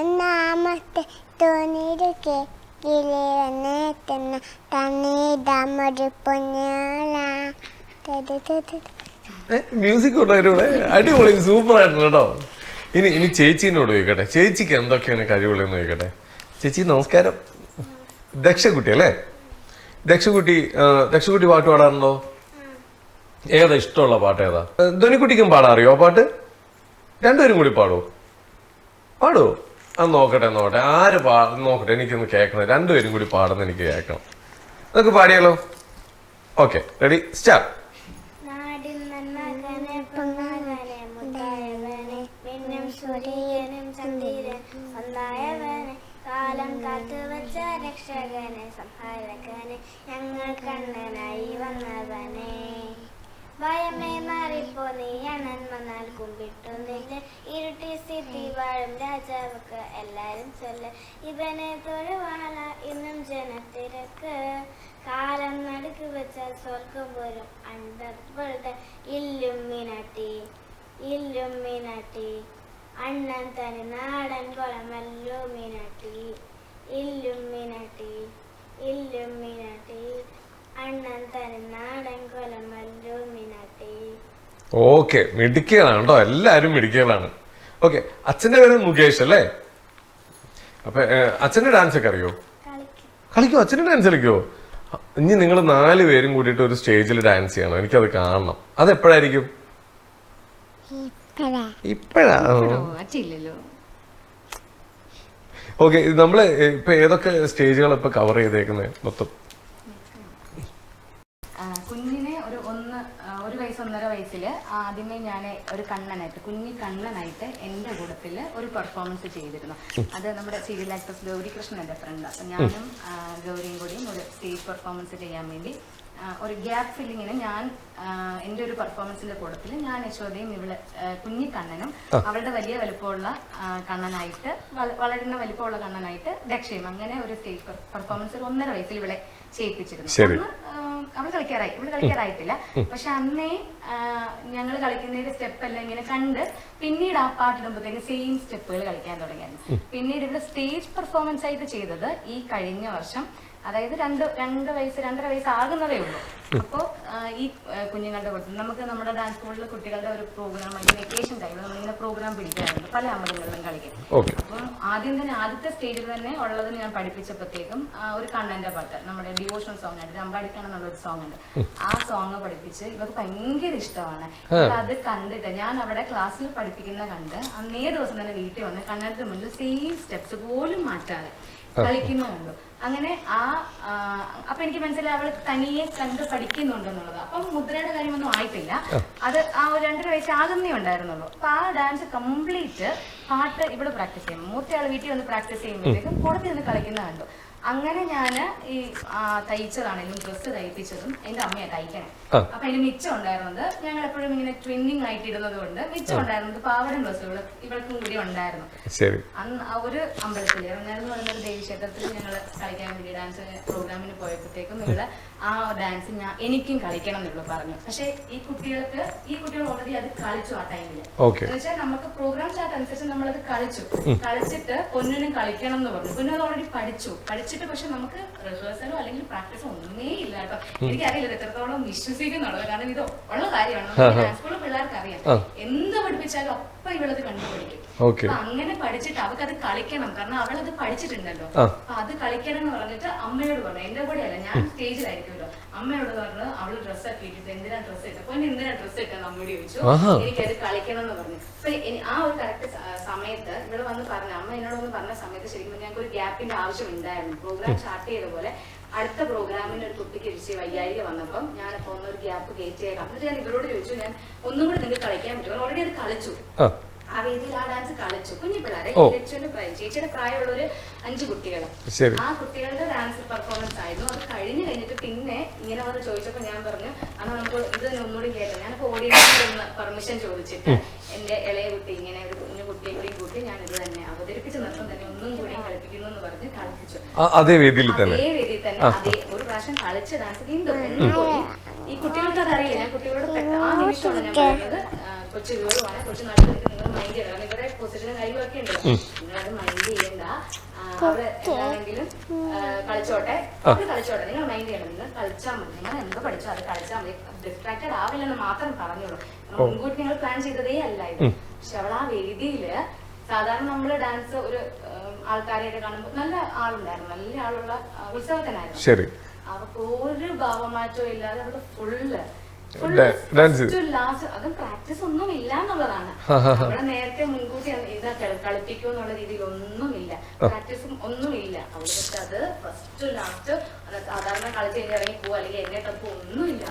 ഒന്നാമത്തെ തോന്നിയിടുക്കെ കിളി വന്നെത്തുന്ന തന്നീടമൊരു പൊന്നോള. മ്യൂസിക് ഉണ്ടായിരുന്നൂടെ? അടിപൊളി, സൂപ്പർ ആയിരുന്നു കേട്ടോ. ഇനി ചേച്ചീനോട് ചോദിക്കട്ടെ, ചേച്ചിക്ക് എന്തൊക്കെയാണ് കഴിവുള്ളതെന്ന് ചോദിക്കട്ടെ. ചേച്ചി നമസ്കാരം. ദക്ഷകുട്ടി അല്ലേ? ദക്ഷകുട്ടി പാട്ട് പാടാറുണ്ടോ? ഏതാ ഇഷ്ടമുള്ള പാട്ട്? ഏതാ? ധ്വനിക്കുട്ടിക്കും പാടാറിയോ പാട്ട്? രണ്ടുപേരും കൂടി പാടുവോ? അത് നോക്കട്ടെ. ആര് നോക്കട്ടെ, എനിക്കൊന്ന് കേൾക്കണം. രണ്ടുപേരും കൂടി പാടുന്ന എനിക്ക് കേൾക്കണം. നമുക്ക് പാടിയാലോ? Okay, ready, start. കാലം കാത്തുവച്ച രക്ഷകനെ, സംഹാരകനെ, ഞങ്ങൾ കണ്ണനായി വന്നവനെ, ഭയമേ മാറിപ്പോ നീ അണ്ണൻ വന്നാൽ കുമ്പിട്ടു നിന്നെ, ഇരുട്ടി സ്ഥിതി വാഴും രാജാവക്ക് എല്ലാരും ചൊല്ല, ഇവനെ തൊഴുവാള ഇന്നും ജനത്തിരക്ക്, കാലം നടുക്ക് വെച്ചാൽ സ്വർഗം വരും അണ്ടർവേൾഡ്, ഇല്ലുമിനാട്ടി അണ്ണൻ തനി നാടൻ കൊളമല്ലോ മിനാട്ടി, ഇല്ലുമിനാട്ടി അണ്ണൻ തനി നാടൻ കൊലമല്ലോ മിനാട്ടി. ഓക്കെ, മിടുക്കികളാണ് കേട്ടോ, എല്ലാരും മിടുക്കികളാണ്. ഓക്കെ, അച്ഛന്റെ പേര് മുകേഷ് അല്ലേ? അപ്പൊ അച്ഛന്റെ ഡാൻസ് ഒക്കെ അറിയോ? കളിക്കോ? അച്ഛന്റെ ഡാൻസ് കളിക്കോ? ഇനി നിങ്ങൾ 4 പേരും കൂടിയിട്ട് ഒരു സ്റ്റേജിൽ ഡാൻസ് ചെയ്യണം. എനിക്കത് കാണണം. അതെപ്പോഴായിരിക്കും? ഇപ്പഴാ? ഓക്കെ, നമ്മള് ഇപ്പൊ ഏതൊക്കെ സ്റ്റേജുകൾ ഇപ്പൊ കവർ ചെയ്തേക്കുന്നത് മൊത്തം? കുഞ്ഞിനെ ഒരു വയസ്സ് 1.5 വയസ്സിൽ ആദ്യമേ ഞാൻ ഒരു കുഞ്ഞി കണ്ണനായിട്ട് എൻ്റെ കൂട്ടത്തിൽ ഒരു പെർഫോമൻസ് ചെയ്തിരുന്നു. അത് നമ്മുടെ സീരിയൽ ആക്ട്രസ് ഗൗരി കൃഷ്ണന്റെ ഫ്രണ്ട്. അപ്പം ഞാനും ഗൗരിയും കൂടിയും ഒരു സ്റ്റേജ് പെർഫോമൻസ് ചെയ്യാൻ വേണ്ടി ഒരു ഗ്യാപ്പ് ഫില്ലിങ്ങിന് ഞാൻ എൻ്റെ ഒരു പെർഫോമൻസിന്റെ കൂട്ടത്തിൽ ഞാൻ യശോദയും ഇവിടെ കുഞ്ഞിക്കണ്ണനും അവളുടെ വലിയ വലുപ്പമുള്ള കണ്ണനായിട്ട് വളരുന്ന വലുപ്പമുള്ള കണ്ണനായിട്ട് ദക്ഷയും അങ്ങനെ ഒരു സ്റ്റേജ് പെർഫോമൻസ് 1.5 വയസ്സിൽ ഇവിടെ ചെയ്യിപ്പിച്ചിരുന്നു. അവൾ കളിക്കാറായിട്ടില്ല. പക്ഷെ അന്നേ ഞങ്ങൾ കളിക്കുന്നതിന്റെ സ്റ്റെപ്പ് എല്ലാം ഇങ്ങനെ കണ്ട് പിന്നീട് ആ പാട്ടിടുമ്പോഴത്തേക്ക് സെയിം സ്റ്റെപ്പുകൾ കളിക്കാൻ തുടങ്ങിയായിരുന്നു. പിന്നീട് ഇവിടെ സ്റ്റേജ് പെർഫോമൻസ് ആയിട്ട് ചെയ്തത് ഈ കഴിഞ്ഞ വർഷം, അതായത് 2.5 വയസ്സ് ആകുന്നതേ ഉള്ളൂ. അപ്പോൾ ഈ കുഞ്ഞുങ്ങളുടെ കൂട്ടത്തിൽ നമുക്ക് നമ്മുടെ ഡാൻസ് സ്കൂളിലെ കുട്ടികളുടെ ഒരു പ്രോഗ്രാം വെക്കേഷൻ ടൈമിൽ നമ്മളിങ്ങനെ പ്രോഗ്രാം പിടിക്കാറുണ്ട് പല അമ്പലങ്ങളിലും കളിക്കാൻ. അപ്പം ആദ്യത്തെ സ്റ്റേജിൽ തന്നെ ഉള്ളതിന് ഞാൻ പഠിപ്പിച്ചപ്പോഴത്തേക്കും ഒരു കണ്ണന്റെ പാട്ട്, നമ്മുടെ ഡിവോഷണൽ സോങ് ആയിട്ട് അമ്പാടിക്കണം എന്നുള്ളൊരു സോങ് ഉണ്ട്. ആ സോങ് പഠിപ്പിച്ച് ഇവർക്ക് ഭയങ്കര ഇഷ്ടമാണ്. അത് കണ്ടിട്ട് ഞാൻ അവിടെ ക്ലാസ്സിൽ പഠിപ്പിക്കുന്ന കണ്ട് അന്നേ ദിവസം തന്നെ വീട്ടിൽ വന്ന് കണ്ണന്റെ മുന്നിൽ സെയിം സ്റ്റെപ്സ് പോലും മാറ്റാതെ കളിക്കുന്നുണ്ടോ. അങ്ങനെ അപ്പൊ എനിക്ക് മനസ്സിലായി അവള് തനിയെ കണ്ട് പഠിക്കുന്നുണ്ടെന്നുള്ളത്. അപ്പം മുദ്രയുടെ കാര്യമൊന്നും ആയിട്ടില്ല, അത് ആ ഒരു 2.5 വയസ്സ് ആകുന്നേ ഉണ്ടായിരുന്നുള്ളൂ. അപ്പൊ ആ ഡാൻസ് കംപ്ലീറ്റ് പാട്ട് ഇവിടെ പ്രാക്ടീസ് ചെയ്യും. മൂത്തയാൾ വീട്ടിൽ വന്ന് പ്രാക്ടീസ് ചെയ്യുമ്പോഴത്തേക്കും പുറത്ത് നിന്ന് കളിക്കുന്ന കണ്ടു. അങ്ങനെ ഞാൻ ഈ തയ്ച്ചതാണെങ്കിലും ഡ്രസ്സ് തയ്പ്പിച്ചതും എന്റെ അമ്മയെ തയ്ക്കണം. അപ്പൊ അതിന് മിച്ചം ഉണ്ടായിരുന്നത് ഞങ്ങൾ എപ്പോഴും ഇങ്ങനെ ട്വിന്നിങ് ആയിട്ട് ഇടുന്നത് കൊണ്ട് മിച്ചം ഉണ്ടായിരുന്നത് പാവട ഡ്രസ്സുകൾ ഇവൾക്കും കൂടി ഉണ്ടായിരുന്നു. അന്ന് ഒരു അമ്പലത്തിൽ എന്ന് പറയുന്ന ഒരു ദേവീക്ഷേത്രത്തിൽ ഞങ്ങൾ കളിക്കാൻ വേണ്ടി ഡാൻസ് പ്രോഗ്രാമിന് പോയപ്പോഴത്തേക്കും ഇവിടെ ആ ഡാൻസ് എനിക്കും കളിക്കണം എന്നുള്ളത് പറഞ്ഞു. പക്ഷെ ഈ കുട്ടികൾ ഓൾറെഡി അത് കളിച്ചു ആ ടൈമിൽ. എന്ന് വെച്ചാൽ നമുക്ക് പ്രോഗ്രാം സ്റ്റാർട്ട് അനുസരിച്ച് നമ്മളത് കളിച്ചിട്ട് പൊന്നിനും കളിക്കണം എന്ന് പറഞ്ഞു. പൊന്നു അത് ഓൾറെഡി പഠിച്ചിട്ട് പക്ഷെ നമുക്ക് റിഹേഴ്സലോ അല്ലെങ്കിൽ പ്രാക്ടീസോ ഒന്നുമേ ഇല്ല കേട്ടോ. എനിക്കറിയില്ല എത്രത്തോളം വിശ്വസിക്കുന്നുള്ളത്, കാരണം ഇത് ഉള്ള കാര്യമാണ്. ഡാൻസ് സ്കൂളിൽ പിള്ളേർക്ക് അറിയാം, എന്ത് പഠിപ്പിച്ചാലും അപ്പൊ ഇവളത് കണ്ടുപിടിക്കും. അപ്പൊ അങ്ങനെ പഠിച്ചിട്ട് അവൾക്ക് കളിക്കണം, കാരണം അവളത് പഠിച്ചിട്ടുണ്ടല്ലോ. അപ്പൊ അത് കളിക്കണം എന്ന് പറഞ്ഞിട്ട് അമ്മയോട് പറഞ്ഞു. എന്റെ കൂടെ അല്ല, ഞാൻ സ്റ്റേജിലായിരിക്കുമല്ലോ. അമ്മയോട് പറഞ്ഞത് അവള് ഡ്രസ്സൊക്കെ ഇട്ടിട്ട് എന്തിനാ ഡ്രസ്സ് ഇട്ട, അപ്പൊ എന്തിനാ ഡ്രസ്സ് ഇട്ടെന്ന് അമ്മയോട് ചോദിച്ചു. എനിക്കത് കളിക്കണം എന്ന് പറഞ്ഞു. അപ്പൊ ആ ഒരു കറക്റ്റ് സമയത്ത് ഇവിടെ വന്ന് പറഞ്ഞു, അമ്മ എന്നോട് വന്ന് പറഞ്ഞ സമയത്ത് ശരിക്കും ഞങ്ങൾക്ക് ഒരു ഗ്യാപ്പിന്റെ ആവശ്യം ഉണ്ടായിരുന്നു. പ്രോഗ്രാം സ്റ്റാർട്ട് ചെയ്ത പോലെ അടുത്ത പ്രോഗ്രാമിന് ഒരു കുട്ടിക്ക് ഇരിച്ച് വയ്യായിക വന്നപ്പം ഞാനപ്പോ ഒന്നൊരു ഗ്യാപ്പ് കയറ്റിയേക്കാം. എന്നിട്ട് ഞാൻ ഇവരോട് ചോദിച്ചു, ഞാൻ ഒന്നും കൂടി നിങ്ങൾക്ക് കളിക്കാൻ പറ്റുമോ? ഓൾറെഡി അത് കളിച്ചു, ആ വേദിയിൽ ആ ഡാൻസ് കളിച്ചു. കുഞ്ഞു പിള്ളേരെ ചേച്ചിയുടെ പ്രായമുള്ള ഒരു 5 കുട്ടികൾ, ആ കുട്ടികളുടെ ഡാൻസ് പെർഫോമൻസ് ആയിരുന്നു. അത് കഴിഞ്ഞിട്ട് പിന്നെ ഇങ്ങനെ വന്ന് ചോദിച്ചപ്പോ ഞാൻ പറഞ്ഞു, അന്ന് നമുക്ക് ഇത് തന്നെ ഒന്നുകൂടി കേട്ടോ. ഞാനിപ്പോ ഓഡിയൻസിന് പെർമിഷൻ ചോദിച്ചിട്ട് എന്റെ ഇളയ കുട്ടി ഇങ്ങനെ ഒരു കുഞ്ഞു കുട്ടിയെ കൂടി ഞാൻ ഇത് തന്നെ അവതരിപ്പിച്ച് നൃത്തം തന്നെ ഒന്നും കൂടി കളിപ്പിക്കുന്നു എന്ന് പറഞ്ഞ് കളിപ്പിച്ചു. അതേ വേദിയിൽ തന്നെ അതേ ഒരു പ്രാവശ്യം കളിച്ച ഡാൻസ് പോയി. ഈ കുട്ടികൾക്ക് അതറിയില്ല. ഞാൻ കുട്ടികളോട് ആ നിമിഷമാണ് ഞാൻ പറയുന്നത്, കൊച്ചു വീടുമാണ്, കൊച്ചു നാട്ടിൽ നിങ്ങൾ മൈൻഡ് ചെയ്യണം. കാരണം ഇവരുടെ പൊസിഷനും കാര്യങ്ങളൊക്കെ ഉണ്ടല്ലോ, നിങ്ങളത് മൈൻഡ് ചെയ്യണ്ട. അവിടെ എന്താണെങ്കിലും കളിച്ചോട്ടെ, നിങ്ങൾ മൈൻഡ് ചെയ്യണം. നിങ്ങൾ കളിച്ചാൽ മതി, നിങ്ങൾ എന്തോ പഠിച്ചോ അത് കളിച്ചാൽ മതി, ഡിസ്ട്രാക്റ്റഡ് ആവില്ലെന്ന് മാത്രം പറഞ്ഞോളൂ. മുൻകൂട്ടി നിങ്ങൾ പ്ലാൻ ചെയ്തതേ അല്ല ഇത്. പക്ഷെ അവൾ ആ വേദിയില് സാധാരണ നമ്മള് ഡാൻസ് ഒരു ആൾക്കാരെയൊക്കെ കാണുമ്പോൾ നല്ല ആളുണ്ടായിരുന്നു, നല്ല ആളുള്ള ഉത്സവത്തിനായിരുന്നു. അവർക്ക് ഒരു ഭാവമാറ്റവും ഇല്ലാതെ അവള് ഫുള്ള് ലാസ്റ്റ് അതും പ്രാക്ടീസ് ഒന്നും ഇല്ല എന്നുള്ളതാണ്. അവിടെ നേരത്തെ മുൻകൂട്ടി ഇതാ കളിപ്പിക്കും എന്നുള്ള രീതിയിൽ ഒന്നുമില്ല, പ്രാക്ടീസും ഒന്നുമില്ല. അവള് പക്ഷെ അത് ഫസ്റ്റ് ലാസ്റ്റ് സാധാരണ കളിച്ച് കഴിഞ്ഞ് ഇറങ്ങി പോവുക അല്ലെങ്കിൽ എന്നെ തപ്പോ ഒന്നുമില്ല,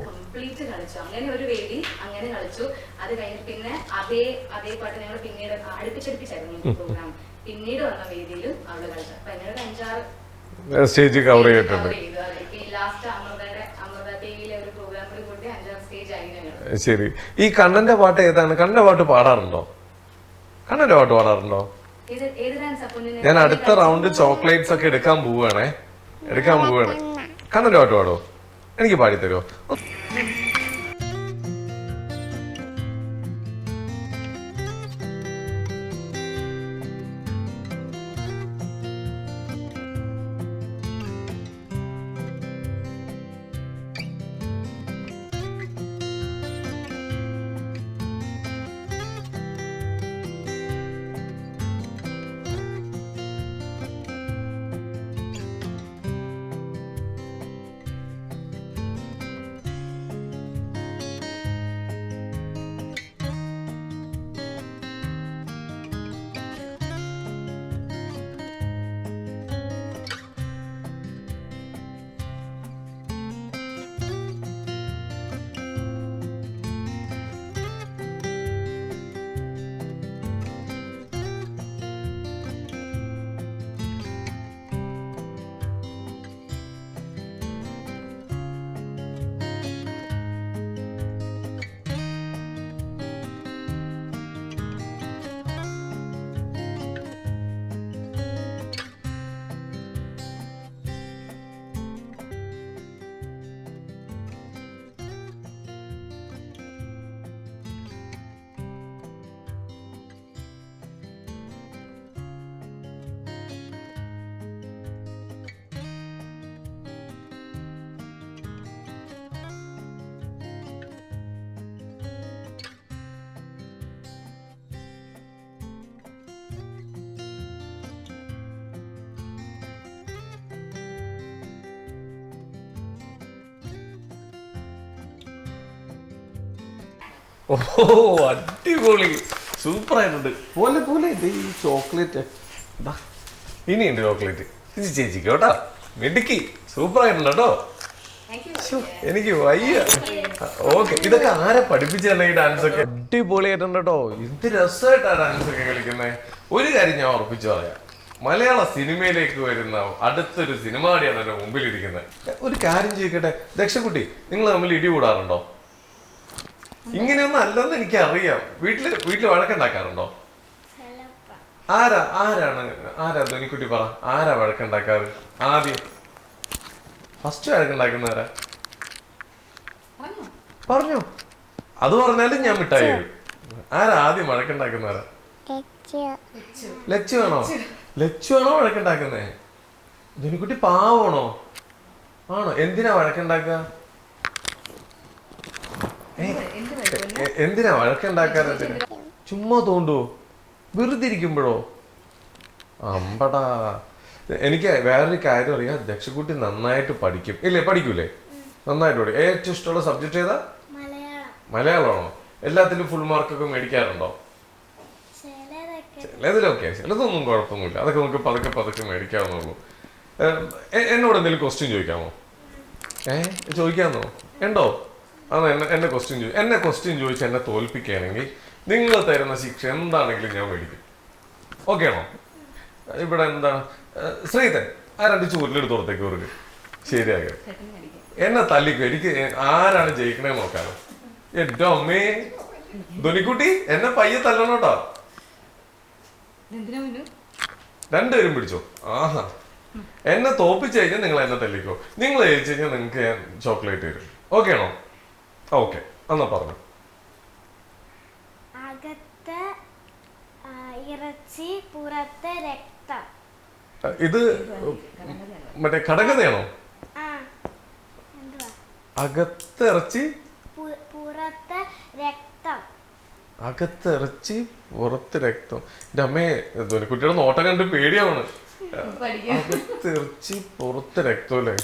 കംപ്ലീറ്റ് കളിച്ചു. അങ്ങനെ ഒരു വേദി അങ്ങനെ കളിച്ചു. അത് കഴിഞ്ഞിട്ട് പിന്നെ അതേ പാട്ട് ഞങ്ങൾ പിന്നീട് അടുപ്പിച്ചടുപ്പിച്ചായിരുന്നു പ്രോഗ്രാം. പിന്നീട് വന്ന വേദിയിലും അവള് കളിച്ചു. അപ്പൊ അങ്ങനെ ഒരു 5-6 സ്റ്റേജ് കവർ ചെയ്തിട്ടുണ്ട്. ലാസ്റ്റ് അമൃത ടിവിയിലെ ഒരു പ്രോഗ്രാം കൂടി 5-6 സ്റ്റേജ് ആയിരുന്നു. ശരി, ഈ കണ്ണന്റെ പാട്ട് ഏതാണ്? കണ്ണന്റെ പാട്ട് പാടാറുണ്ടോ? കണ്ണന്റെ പാട്ട് പാടാറുണ്ടോ? ഞാൻ അടുത്ത റൗണ്ട് ചോക്ലേറ്റ്സ് ഒക്കെ എടുക്കാൻ പോവുകയാണേ. കണ്ണന്റെ പാട്ട് പാടോ? എനിക്ക് പാടിത്തരുമോ? ഓ അടിപൊളി, സൂപ്പർ ആയിട്ടുണ്ട്. പോലെ പോലെ ഇത് ഈ ചോക്ലേറ്റ് ഇനിയുണ്ട് ചോക്ലേറ്റ്. ഇത് ചേച്ചിക്ക് കേട്ടോ, മിടുക്കി, സൂപ്പർ ആയിട്ടുണ്ട് കേട്ടോ. ശ്ശോ, എനിക്ക് വയ്യ. ഓക്കെ, ഇതൊക്കെ ആരെ പഠിപ്പിച്ചു തന്നെ ഈ ഡാൻസ് ഒക്കെ? അടിപൊളിയായിട്ടുണ്ട് കേട്ടോ. എന്ത് രസമായിട്ടാ ഡാൻസ് ഒക്കെ കളിക്കുന്നത്. ഒരു കാര്യം ഞാൻ ഉറപ്പിച്ചു പറയാം, മലയാള സിനിമയിലേക്ക് വരുന്ന അടുത്തൊരു സിനിമാടിയാണ് എന്റെ മുമ്പിലിരിക്കുന്നത്. ഒരു കാര്യം ചോദിക്കട്ടെ ദക്ഷക്കുട്ടി, നിങ്ങൾ തമ്മിൽ ഇടി കൂടാറുണ്ടോ? ഇങ്ങനെയൊന്നും അല്ലെന്ന് എനിക്ക് അറിയാം. വീട്ടില് വഴക്കുണ്ടാക്കാറുണ്ടോ? ചിലപ്പോ ആരാ ധനിക്കുട്ടി പറ, ആരാ വഴക്കുണ്ടാക്കാറ്? ആദ്യം ഫസ്റ്റ് വഴക്കുണ്ടാക്കുന്നവരാ? പറഞ്ഞോ, അത് പറഞ്ഞാലും ഞാൻ മിഠായി തരും. ആരാ ആദ്യം വഴക്കുണ്ടാക്കുന്നവരാ? ലച്ചു ആണോ? ലച്ചു ആണോ വഴക്കുണ്ടാക്കുന്നേ? ധനിക്കുട്ടി പാവണോ? ആണോ? എന്തിനാ വഴക്കുണ്ടാക്കുക? എന്തിനാ വഴക്കുണ്ടാക്കാറ്? ചുമ്മാ തോണ്ടോ? വെറുതെ ഇരിക്കുമ്പോഴോ? അമ്പടാ. എനിക്ക് വേറൊരു കാര്യം അറിയാം, ദക്ഷക്കുട്ടി നന്നായിട്ട് പഠിക്കും ഇല്ലേ? പഠിക്കൂലേ? നന്നായിട്ട് പഠിക്കും. ഏറ്റവും ഇഷ്ടമുള്ള സബ്ജക്ട് ഏതാ? മലയാളമാണോ? എല്ലാത്തിലും ഫുൾ മാർക്കൊക്കെ മേടിക്കാറുണ്ടോ? ചിലതിലൊക്കെ, ചിലതൊന്നും കുഴപ്പമൊന്നുമില്ല. അതൊക്കെ നമുക്ക് പതുക്കെ മേടിക്കാവുന്നുള്ളൂ. എന്നോട് എന്തെങ്കിലും ക്വസ്റ്റ്യൻ ചോദിക്കാമോ? ചോദിക്കാമോ? ഉണ്ടോ? അന്ന് എന്നെ ക്വസ്റ്റ്യൻ ചോദിച്ച് എന്നെ തോൽപ്പിക്കുകയാണെങ്കിൽ നിങ്ങൾ തരുന്ന ശിക്ഷ എന്താണെങ്കിലും ഞാൻ മേടിക്കും. ഓക്കെ ആണോ? ഇവിടെ എന്താണ് ശ്രീധൻ, ആ 2 ചൂരിലെടുത്ത് പുറത്തേക്ക് കൊടുക്ക്. ശരിയാക എന്നെ തല്ലിക്കും. എനിക്ക് ആരാണ് ജയിക്കണേ നോക്കാനോ. എന്റെ അമ്മേ, ധനിക്കുട്ടി എന്നെ പയ്യെ തല്ലണോട്ടോ. രണ്ടുപേരും പിടിച്ചോ. ആഹാ, എന്നെ തോപ്പിച്ചു കഴിഞ്ഞാൽ നിങ്ങൾ എന്നെ തല്ലിക്കോ. നിങ്ങൾ ജയിച്ചു കഴിഞ്ഞാൽ നിങ്ങൾക്ക് ഞാൻ ചോക്ലേറ്റ് തരും. ഓക്കെ ആണോ? ഓക്കെ, എന്നാ പറഞ്ഞു. അകത്ത് ഇറച്ചി, പുറത്ത് രക്തം. ഇത് മറ്റേ കടകഥയാണോ? അകത്ത് ഇറച്ചി, പുറത്ത് രക്തം. അകത്ത് ഇറച്ചി, പുറത്ത് രക്തം. എന്റെ അമ്മേ, ധനിക്കുട്ടിയുടെ നോട്ടം കണ്ട് പേടിയാണ്. അകത്ത് ഇറച്ചി, പുറത്ത് രക്തം അല്ലേ?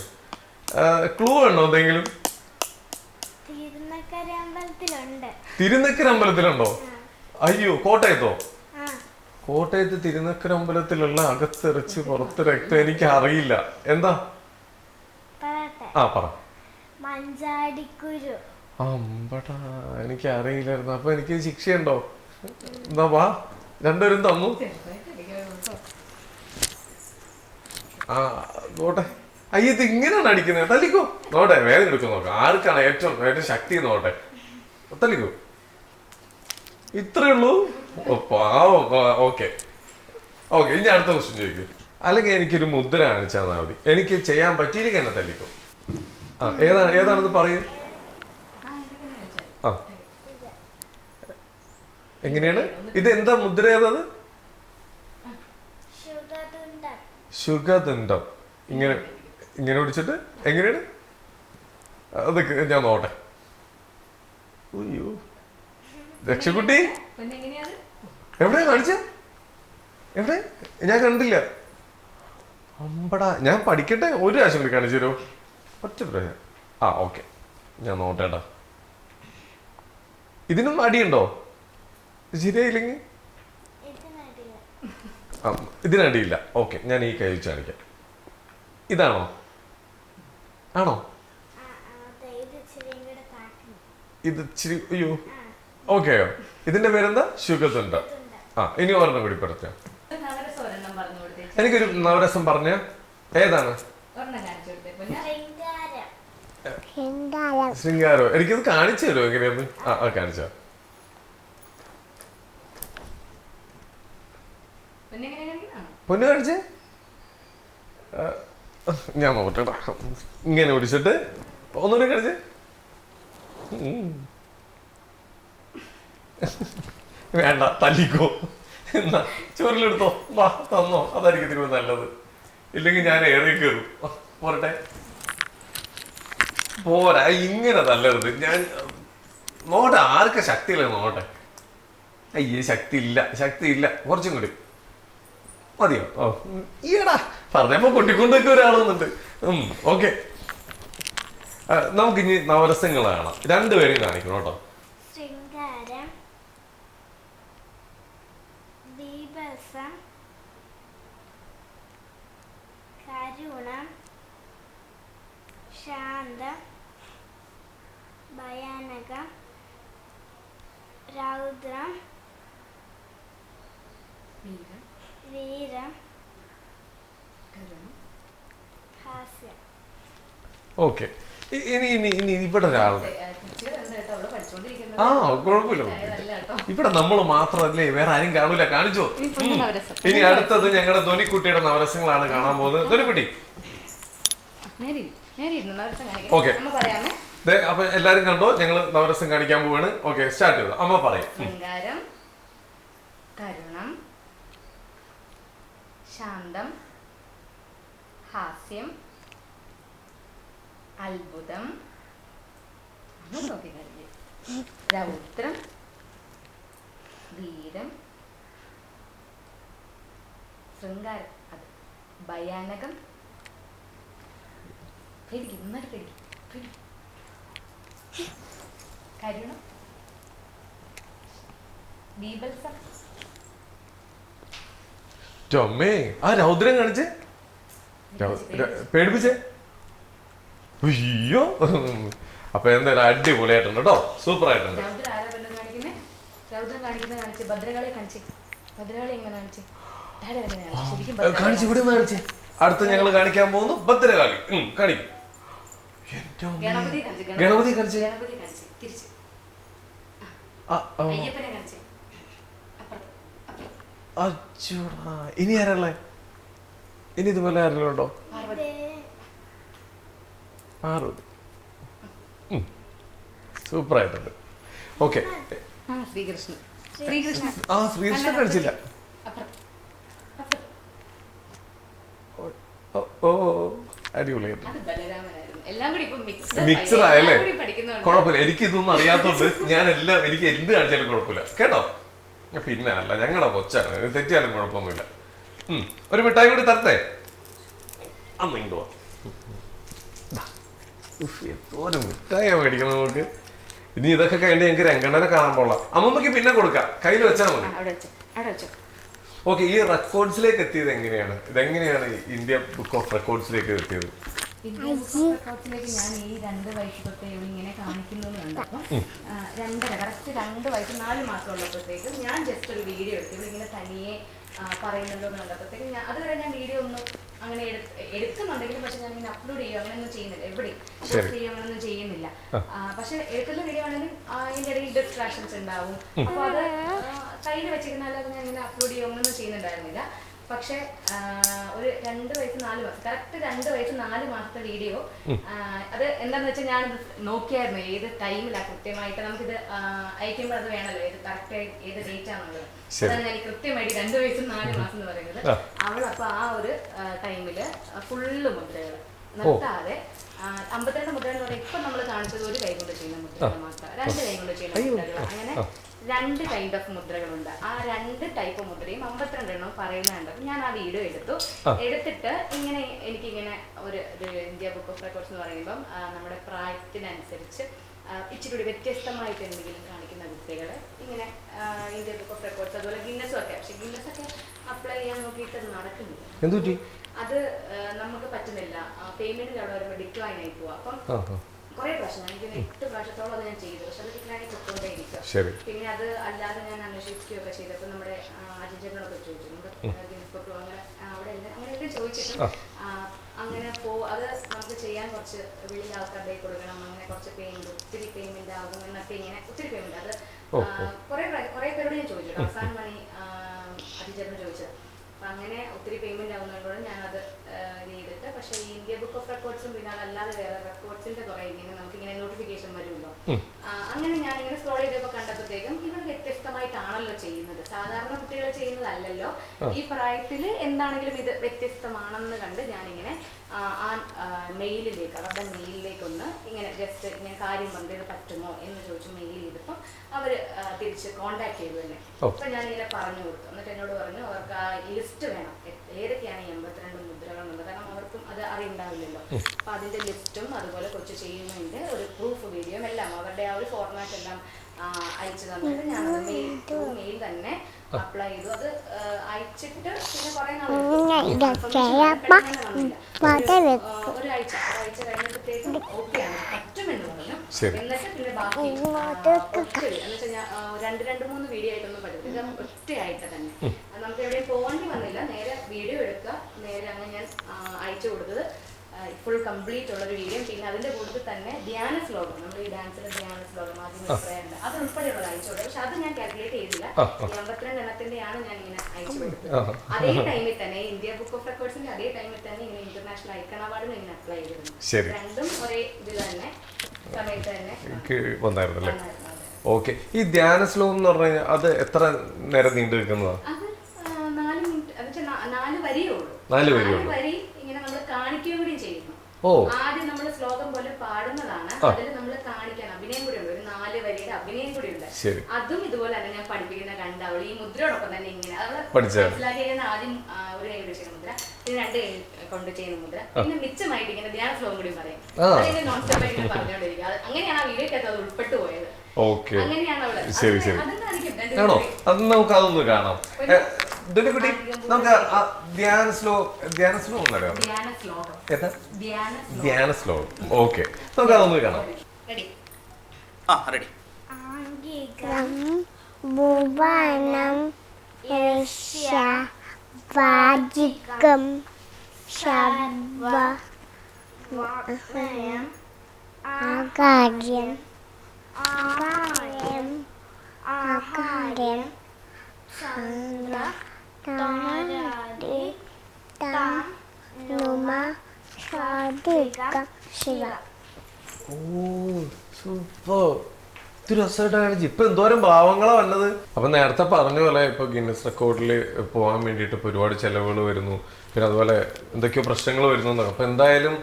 ക്ലൂ ഉണ്ടോ എന്തെങ്കിലും? തിരുനക്കര അമ്പലത്തിലുണ്ടോ? അയ്യോ, കോട്ടയത്തോ? കോട്ടയത്ത് തിരുനക്കര അമ്പലത്തിലുള്ള അകത്തിറച്ചി പുറത്ത് രക്തം എനിക്ക് അറിയില്ല. എന്താ? പറ. മഞ്ചാടിക്കുരു. അമ്പടാ, എനിക്ക് അറിയില്ലായിരുന്നു. അപ്പൊ എനിക്ക് ശിക്ഷയുണ്ടോ? എന്താ വാ, രണ്ടുപേരും തന്നു. നോട്ടെ. അയ്യ, ഇത് ഇങ്ങനെയാണ് അടിക്കുന്നത്. തല്ലിക്കോ. നോട്ടെ, വേദന എടുക്കും നോക്കാം. ആർക്കാണ് ഏറ്റവും ശക്തി നോട്ടെ. തല്ലിക്കോ. ഇത്രേ ഉള്ളൂ. പാവം. ഓക്കെ, ഇനി അടുത്ത ക്വസ്റ്റ്യൻ ചോദിക്കും. അല്ലെങ്കിൽ എനിക്കൊരു മുദ്ര കാണിച്ചാൽ മതി. എനിക്ക് ചെയ്യാൻ പറ്റിയില്ലെങ്കിൽ എന്നെ തല്ലിക്കോ. ഏതാണെന്ന് പറയൂ. എങ്ങനെയാണ് ഇത്? എന്താ മുദ്ര? ഏതത്? ശുഗതുണ്ടം. ഇങ്ങനെ പിടിച്ചിട്ട് എങ്ങനെയാണ്? അതൊക്കെ ഞാൻ നോട്ടെ. അയ്യോ, രക്ഷക്കുട്ടി എവിടെ കാണിച്ച? എവിടെ? ഞാൻ കണ്ടില്ല. അമ്പടാ, ഞാൻ പഠിക്കട്ടെ. ഒരു പ്രാവശ്യം കൂടി കാണിച്ചു തരുമോ? ഒറ്റ പ്രാവശ്യം. ഓക്കെ, ഞാൻ നോട്ടേട്ടാ. ഇതിനും അടിയുണ്ടോ? ശരിയായില്ലെങ്കിൽ ഇതിനടിയില്ല. ഓക്കെ, ഞാൻ ഈ കൈ വെച്ച് കാണിക്കാം. ഇതാണോ? ആണോ? ഇത് ഇച്ചിരി. അയ്യോ, ഓക്കെയോ? ഇതിന്റെ പേരെന്താ? ശുഗതുണ്ടം. ഇനി ഒരെണ്ണം കൂടി പഠിക്കാം. എനിക്കൊരു നവരസം പറഞ്ഞ ഏതാണ്? ശൃംഗാരോ? എനിക്കത് കാണിച്ചു തരുമോ എങ്ങനെയാന്ന്? കാണിച്ചോ. പൊന്നു കാണിച്ചേ. ഞാൻ നോക്കട്ടെടാ. ഇങ്ങനെ പിടിച്ചിട്ട് ഒന്നുകൂടി കാണിച്ചേ. വേണ്ട, തല്ലിക്കോ. എന്നാ ചോറിലെടുത്തോ. വാ, തന്നോ. അതായിരിക്കും തിരുവ നല്ലത്. ഇല്ലെങ്കിൽ ഞാൻ ഏറി കയറും. പോരട്ടെ. പോരാ, ഇങ്ങനെ തല്ലരുത്. ഞാൻ നോട്ടെ, ആർക്കാ ശക്തിയില്ല നോട്ടെ. അയ്യേ, ശക്തി ഇല്ല. കുറച്ചും കൂടി മതിയോ? ഈടാ പറഞ്ഞപ്പോ കൊട്ടിക്കൊണ്ടൊക്കെ ഒരാളൊന്നുണ്ട്. ഓക്കെ, നമുക്കിനി നവരസങ്ങൾ കാണാം. രണ്ടുപേരും കാണിക്കണം കേട്ടോ. കരുണം, ശാന്തം, ഭയാനകം, രൗദ്രം, വീരം, ഹാസ്യം. ഓക്കെ. ഇനി ഇനി ഇനി ഇവിടെ ഒരാളുടെ ആ കുഴപ്പമില്ല. ഇവിടെ നമ്മൾ മാത്രമല്ലേ, വേറെ ആരും കാണൂല. കാണിച്ചോ. ഇനി അടുത്തത് ഞങ്ങളുടെ ധ്വനിക്കുട്ടിയുടെ നവരസങ്ങളാണ് കാണാൻ പോകുന്നത്. ധ്വനിക്കുട്ടി ഓക്കെ. അപ്പൊ എല്ലാരും കണ്ടോ, ഞങ്ങൾ നവരസം കാണിക്കാൻ പോവാണ്. ഓക്കെ, സ്റ്റാർട്ട് ചെയ്തു. അമ്മ പറയും. ശൃംഗാരം, കരുണം, ശാന്തം, ഹാസ്യം, അത്ഭുതം, രൗദ്രം, വീരം, ശൃംഗാരം, അത് ഭയാനകം, കരുണം, ബീഭത്സം. ചൊമ്മേ, ആ രൗദ്രം കാണിച്ചേ, പേടിപ്പിച്ചേ. അയ്യോ. അപ്പൊ എന്തായാലും അടിപൊളിയായിട്ടുണ്ട് കേട്ടോ, സൂപ്പർ ആയിട്ടുണ്ട്. കാണിച്ചു ഇവിടെ കാണിച്ചേ. അടുത്ത് ഞങ്ങൾ കാണിക്കാൻ പോകുന്നു ഭദ്രകാളി. കാണിക്കും. ഗണപതി കാണിച്ചേ. അച്ചൂടാ. ഇനി ആരല്ലേ? ഇനി ഇതുപോലെ ആരെങ്കിലും ഉണ്ടോ? പാർവതി. സൂപ്പർ ആയിട്ടുണ്ട്. ഓക്കെ. ആ ശ്രീകൃഷ്ണൻ കാണിച്ചില്ല. ഓ അടിപൊളിയായിട്ട് മിക്സർ ആയല്ലേ? കുഴപ്പമില്ല, എനിക്ക് ഇതൊന്നും അറിയാത്തോണ്ട് എനിക്ക് എന്ത് കാണിച്ചാലും കുഴപ്പമില്ല കേട്ടോ. പിന്നെ അല്ല, ഞങ്ങളുടെ കൊച്ചാണ്, തെറ്റിയാലും കുഴപ്പമൊന്നുമില്ല. ഒരു മിഠായി കൂടി തരട്ടെ? അന്ന് ഇങ്ങോട്ട് എന്തോരം മിഠായി മേടിക്കണം നമുക്ക്. ഇനി ഇതൊക്കെ കഴിഞ്ഞ് ഞങ്ങൾക്ക് രംഗണ്ണനെ കാണാൻ പോകാം. അമ്മമ്മക്ക് പിന്നെ കൊടുക്കാം, കയ്യിൽ വെച്ചാൽ മതി. ഓക്കെ. ഈ റെക്കോർഡ്സിലേക്ക് എത്തിയത് എങ്ങനെയാണ്? ഇതെങ്ങനെയാണ് ഇന്ത്യ ബുക്ക് ഓഫ് റെക്കോർഡ്സിലേക്ക് എത്തിയത്? ഞാൻ ഈ 2 വയസ്സ് തൊട്ടേ ഇങ്ങനെ കാണിക്കുന്നു കണ്ടപ്പം 2 വയസ്സ് 4 മാസം ഉള്ളപ്പോഴത്തേക്കും ഞാൻ ജസ്റ്റ് ഒരു വീഡിയോ എടുത്തു. ഇങ്ങനെ തനിയെ പറയുന്നുണ്ടോ എന്ന് കണ്ടപ്പോഴത്തേക്കും അതുവരെ ഞാൻ വീഡിയോ ഒന്നും അങ്ങനെ എടുക്കുന്നുണ്ടെങ്കിലും പക്ഷെ ഞാൻ ഇങ്ങനെ അപ്ലോഡ് ചെയ്യുക അങ്ങനെയൊന്നും ചെയ്യുന്നില്ല, എവിടെയും പോസ്റ്റ് ചെയ്യുക അങ്ങനെയൊന്നും ചെയ്യുന്നില്ല. പക്ഷെ എടുക്കുന്ന വീഡിയോ ആണെങ്കിൽ അതിൻ്റെ ഇടയിൽ ഡിസ്ട്രാക്ഷൻസ് ഉണ്ടാവും. അപ്പോൾ അത് കയ്യിൽ വെച്ചിരുന്നാലും അത് ഞാൻ ഇങ്ങനെ അപ്ലോഡ് ചെയ്യുക അങ്ങനെയൊന്നും ചെയ്യുന്നുണ്ടായിരുന്നില്ല. പക്ഷെ ഒരു 2 വയസ്സ് 4 മാസം കറക്റ്റ് 2 വയസ്സ് 4 മാസത്തെ വീഡിയോ അത് എന്താന്ന് വെച്ചാൽ ഞാൻ നോക്കിയായിരുന്നു ഏത് ടൈമിലാണ് കൃത്യമായിട്ട് നമുക്കിത് അയക്കുമ്പോൾ അത് വേണമല്ലോ, ഏത് കറക്റ്റ് ഏത് ഡേറ്റ് ആണുള്ളത്. അതാണ് ഞാൻ കൃത്യമായിട്ട് 2 വയസ്സ് 4 മാസം എന്ന് പറയുന്നത്. അവളപ്പോ ആ ഒരു ടൈമില് ഫുള്ള് മുദ്രകൾ നിർത്താതെ 52 മുദ്ര എന്ന് പറഞ്ഞാൽ ഇപ്പൊ നമ്മൾ കാണിച്ചത് ഒരു കൈ കൊണ്ട് ചെയ്യുന്ന മുദ്രകൾ മാത്രം, 2 കൈ കൊണ്ട് ചെയ്യുന്ന മുദ്രകൾ, അങ്ങനെ 2 കൈൻഡ് ഓഫ് മുദ്രകളുണ്ട്. ആ 2 ടൈപ്പ് മുദ്രയും 52 എണ്ണം പറയുന്നുണ്ട്. ഞാൻ ആ വീഡിയോ എടുത്തിട്ട് ഇങ്ങനെ എനിക്കിങ്ങനെ ഒരു ഇന്ത്യ ബുക്ക് ഓഫ് റെക്കോർഡ്സ് എന്ന് പറയുമ്പം നമ്മുടെ പ്രായത്തിനനുസരിച്ച് ഇച്ചിരി കൂടി വ്യത്യസ്തമായിട്ട് എന്തെങ്കിലും കാണിക്കുന്ന കുട്ടികൾ ഇങ്ങനെ ഇന്ത്യ ബുക്ക് ഓഫ് റെക്കോർഡ്സ് അതുപോലെ ഗിന്നസും ഒക്കെ. പക്ഷെ ഗിന്നസൊക്കെ അപ്ലൈ ചെയ്യാൻ നോക്കിയിട്ട് അത് നടക്കുന്നില്ല, അത് നമുക്ക് പറ്റുന്നില്ല. പേയ്മെന്റ് അവിടെ വരുമ്പോൾ ഡിക്ലൈൻ ആയി പോവാ. അപ്പം കുറെ പ്രാവശ്യം എനിക്ക് 8 പ്രാവശ്യത്തോളം അത് ഞാൻ ചെയ്തു, പക്ഷെ അത് ഡിക്ലൈൻ കൊണ്ടുകൊണ്ടേ ഇരിക്കുക. പിന്നെ അത് അല്ലാതെ ഞാൻ അന്വേഷിക്കുകയൊക്കെ ചെയ്തപ്പോൾ നമ്മുടെ അജിജനോടൊക്കെ ചോദിച്ചു, നമ്മുടെ അങ്ങനെ അവിടെ അങ്ങനെയൊക്കെ ചോദിച്ചിട്ടും അങ്ങനെ അത് നമുക്ക് ചെയ്യാൻ കുറച്ച് വലിയ ആൾക്കാരുടെ കൊടുക്കണം, അങ്ങനെ കുറച്ച് ഒത്തിരി പേയ്മെന്റ് ആകും എന്നൊക്കെ ഇങ്ങനെ ഒത്തിരി പേയ്മെന്റ് അത് കുറെ പേരോട് ഞാൻ ചോദിച്ചു. അവസാനം മണി അജിജനോട് ചോദിച്ചത്. അപ്പം അങ്ങനെ ഒത്തിരി പേയ്മെന്റ് ആവുന്നതുകൊണ്ട് ഞാനത് ചെയ്തിട്ട്, പക്ഷേ ഈ ഇന്ത്യ ബുക്ക് ഓഫ് റെക്കോർഡ്സും പിന്നെ അതല്ലാതെ വേറെ റെക്കോർഡ്സിന്റെ കുറെ ഇങ്ങനെ നമുക്കിങ്ങനെ നോട്ടിഫിക്കേഷൻ വരുമല്ലോ. അങ്ങനെ ഞാനിങ്ങനെ സ്ക്രോൾ ചെയ്തപ്പോൾ കണ്ടപ്പോഴത്തേക്കും ഇവർ വ്യത്യസ്തമായിട്ടാണല്ലോ ചെയ്യുന്നത്, സാധാരണ കുട്ടികൾ ചെയ്യുന്നതല്ലല്ലോ. ഈ പ്രായത്തിൽ എന്താണെങ്കിലും ഇത് വ്യത്യസ്തമാണെന്ന് കണ്ട് ഞാനിങ്ങനെ ആ മെയിലിലേക്ക് അവരുടെ മെയിലിലേക്കൊന്ന് ഇങ്ങനെ ജസ്റ്റ് ഇങ്ങനെ കാര്യം വന്നത് പറ്റുമോ എന്ന് ചോദിച്ചു മെയിൽ ചെയ്തപ്പോൾ അവർ തിരിച്ച് കോണ്ടാക്ട് ചെയ്തു തന്നെ. അപ്പൊ ഞാനിങ്ങനെ പറഞ്ഞു കൊടുത്തു. എന്നിട്ട് എന്നോട് പറഞ്ഞു അവർക്ക് ആ ലിസ്റ്റ് വേണം, ഏതൊക്കെയാണ് 82 മുദ്രകൾ എന്നുള്ളത്, കാരണം അവർക്കും അത് അറിയുണ്ടാവില്ലല്ലോ. അപ്പൊ അതിന്റെ ലിസ്റ്റും അതുപോലെ കൊച്ചു ചെയ്യുന്നതിന്റെ ഒരു പ്രൂഫ് വീഡിയോയും എല്ലാം അവരുടെ ആ ഒരു ഫോർമാറ്റ് എല്ലാം അയച്ചു തന്നിട്ട് ഞാൻ മെയിൽ തന്നെ അപ്ലൈ ചെയ്തു. അത് അയച്ചിട്ട് പിന്നെ കുറെ ഒരാഴ്ച കഴിഞ്ഞപ്പോഴത്തേക്കും ഓക്കെയാണ്, പറ്റുമെന്ന് പറഞ്ഞു. എന്നിട്ട് പിന്നെ ബാക്കി രണ്ട് മൂന്ന് വീഡിയോ ആയിട്ടൊന്നും പറ്റില്ല, ഒറ്റയായിട്ട് തന്നെ. നമുക്ക് എവിടെയും പോകേണ്ടി വന്നില്ല, നേരെ വീഡിയോ എടുക്കുക, നേരെ അങ്ങനെ ഞാൻ അയച്ചു കൊടുത്തത് ഫുൾ കംപ്ലീറ്റ് ഉള്ളൊരു വീഡിയോ. പിന്നെ അതിന്റെ കൂട്ടത്തിൽ തന്നെ ധ്യാന ശ്ലോകം, നമ്മൾ ഈ ഡാൻസിന്റെ ധ്യാന ശ്ലോകം ആദ്യം പറയാറുണ്ട്, അത് ഉൾപ്പെടെയുള്ളത് അയച്ചു കൊടുത്തത്. പക്ഷെ അത് ഞാൻ കാൽക്കുലേറ്റ് ചെയ്തില്ല, 52 എണ്ണത്തിന്റെയാണ് ഞാൻ ഇങ്ങനെ അയച്ചു കൊടുത്തത്. അതേ ടൈമിൽ തന്നെ ഇന്ത്യ ബുക്ക് ഓഫ് റെക്കോർഡ്സിന്റെ അതേ ടൈമിൽ തന്നെ ഇങ്ങനെ ഇന്റർനാഷണൽ ഐക്കൺ അവാർഡിന് ഇങ്ങനെ അപ്ലൈ ചെയ്തിരുന്നു. രണ്ടും ഒരേ ഇതിൽ തന്നെ സമയത്ത് തന്നെ വന്നായിരുന്നല്ലേ. ഓക്കെ. ഈ ധ്യാന ശ്ലോകം എന്ന് പറഞ്ഞു കഴിഞ്ഞാൽ അത് എത്ര നേരം നീണ്ടു നിൽക്കുന്നതാണ്? അത് 4 മിനിറ്റ്, 4 വരിയേ ഉള്ളൂ. 4 വരി ഇങ്ങനെ നമ്മൾ കാണിക്കുകയും കൂടി ചെയ്യുന്നു. ആദ്യം നമ്മൾ ശ്ലോകം പോലെ പാടുന്നതാണ്, അതിൽ നമ്മൾ കാണിക്കാൻ അഭിനയം കൂടി ഉണ്ട്, ഒരു 4 വരിയുടെ അഭിനയം കൂടി ഉണ്ട്. അതും ഇതുപോലെ തന്നെ ഞാൻ പഠിപ്പിക്കുന്ന കണ്ടവൾ ഈ മുദ്രയോടൊപ്പം തന്നെ ഇങ്ങനെ മനസ്സിലാക്കി കഴിഞ്ഞാൽ ആദ്യം ഒരു കൈ ചെയ്യുന്ന മുദ്ര, പിന്നെ 2 കൈ കൊണ്ട് ചെയ്യുന്ന മുദ്ര, പിന്നെ മിച്ചമായിട്ട് ഇങ്ങനെ ധ്യാന ശ്ലോകം കൂടി പറയും. അതിന്റെ നോൺ സ്റ്റോപ്പ് ആയിട്ട് പറഞ്ഞുകൊണ്ടിരിക്കുക. അങ്ങനെയാണ് ആ വീഡിയോക്കകത്ത് അത് ഉൾപ്പെട്ടു പോയത്. അങ്ങനെയാണ് അവിടെ. ആണോ? അത് നമുക്ക് അതൊന്ന് കാണാം. കുട്ടി നമുക്ക് ധ്യാന ശ്ലോകം ഓക്കെ, നമുക്ക് അതൊന്ന് കാണാം. ഭുവനം വാചികം ശബ്ദം ആകാര്യം ഇപ്പൊ എന്തോരം ഭാവങ്ങളാ വന്നത്. അപ്പൊ നേരത്തെ പറഞ്ഞ പോലെ ഇപ്പൊ ഗിന്നസ് റെക്കോർഡിൽ പോകാൻ വേണ്ടിയിട്ട് ഇപ്പൊ ഒരുപാട് ചെലവുകൾ വരുന്നു, പിന്നെ അതുപോലെ എന്തൊക്കെയോ പ്രശ്നങ്ങൾ വരുന്നു. അപ്പൊ എന്തായാലും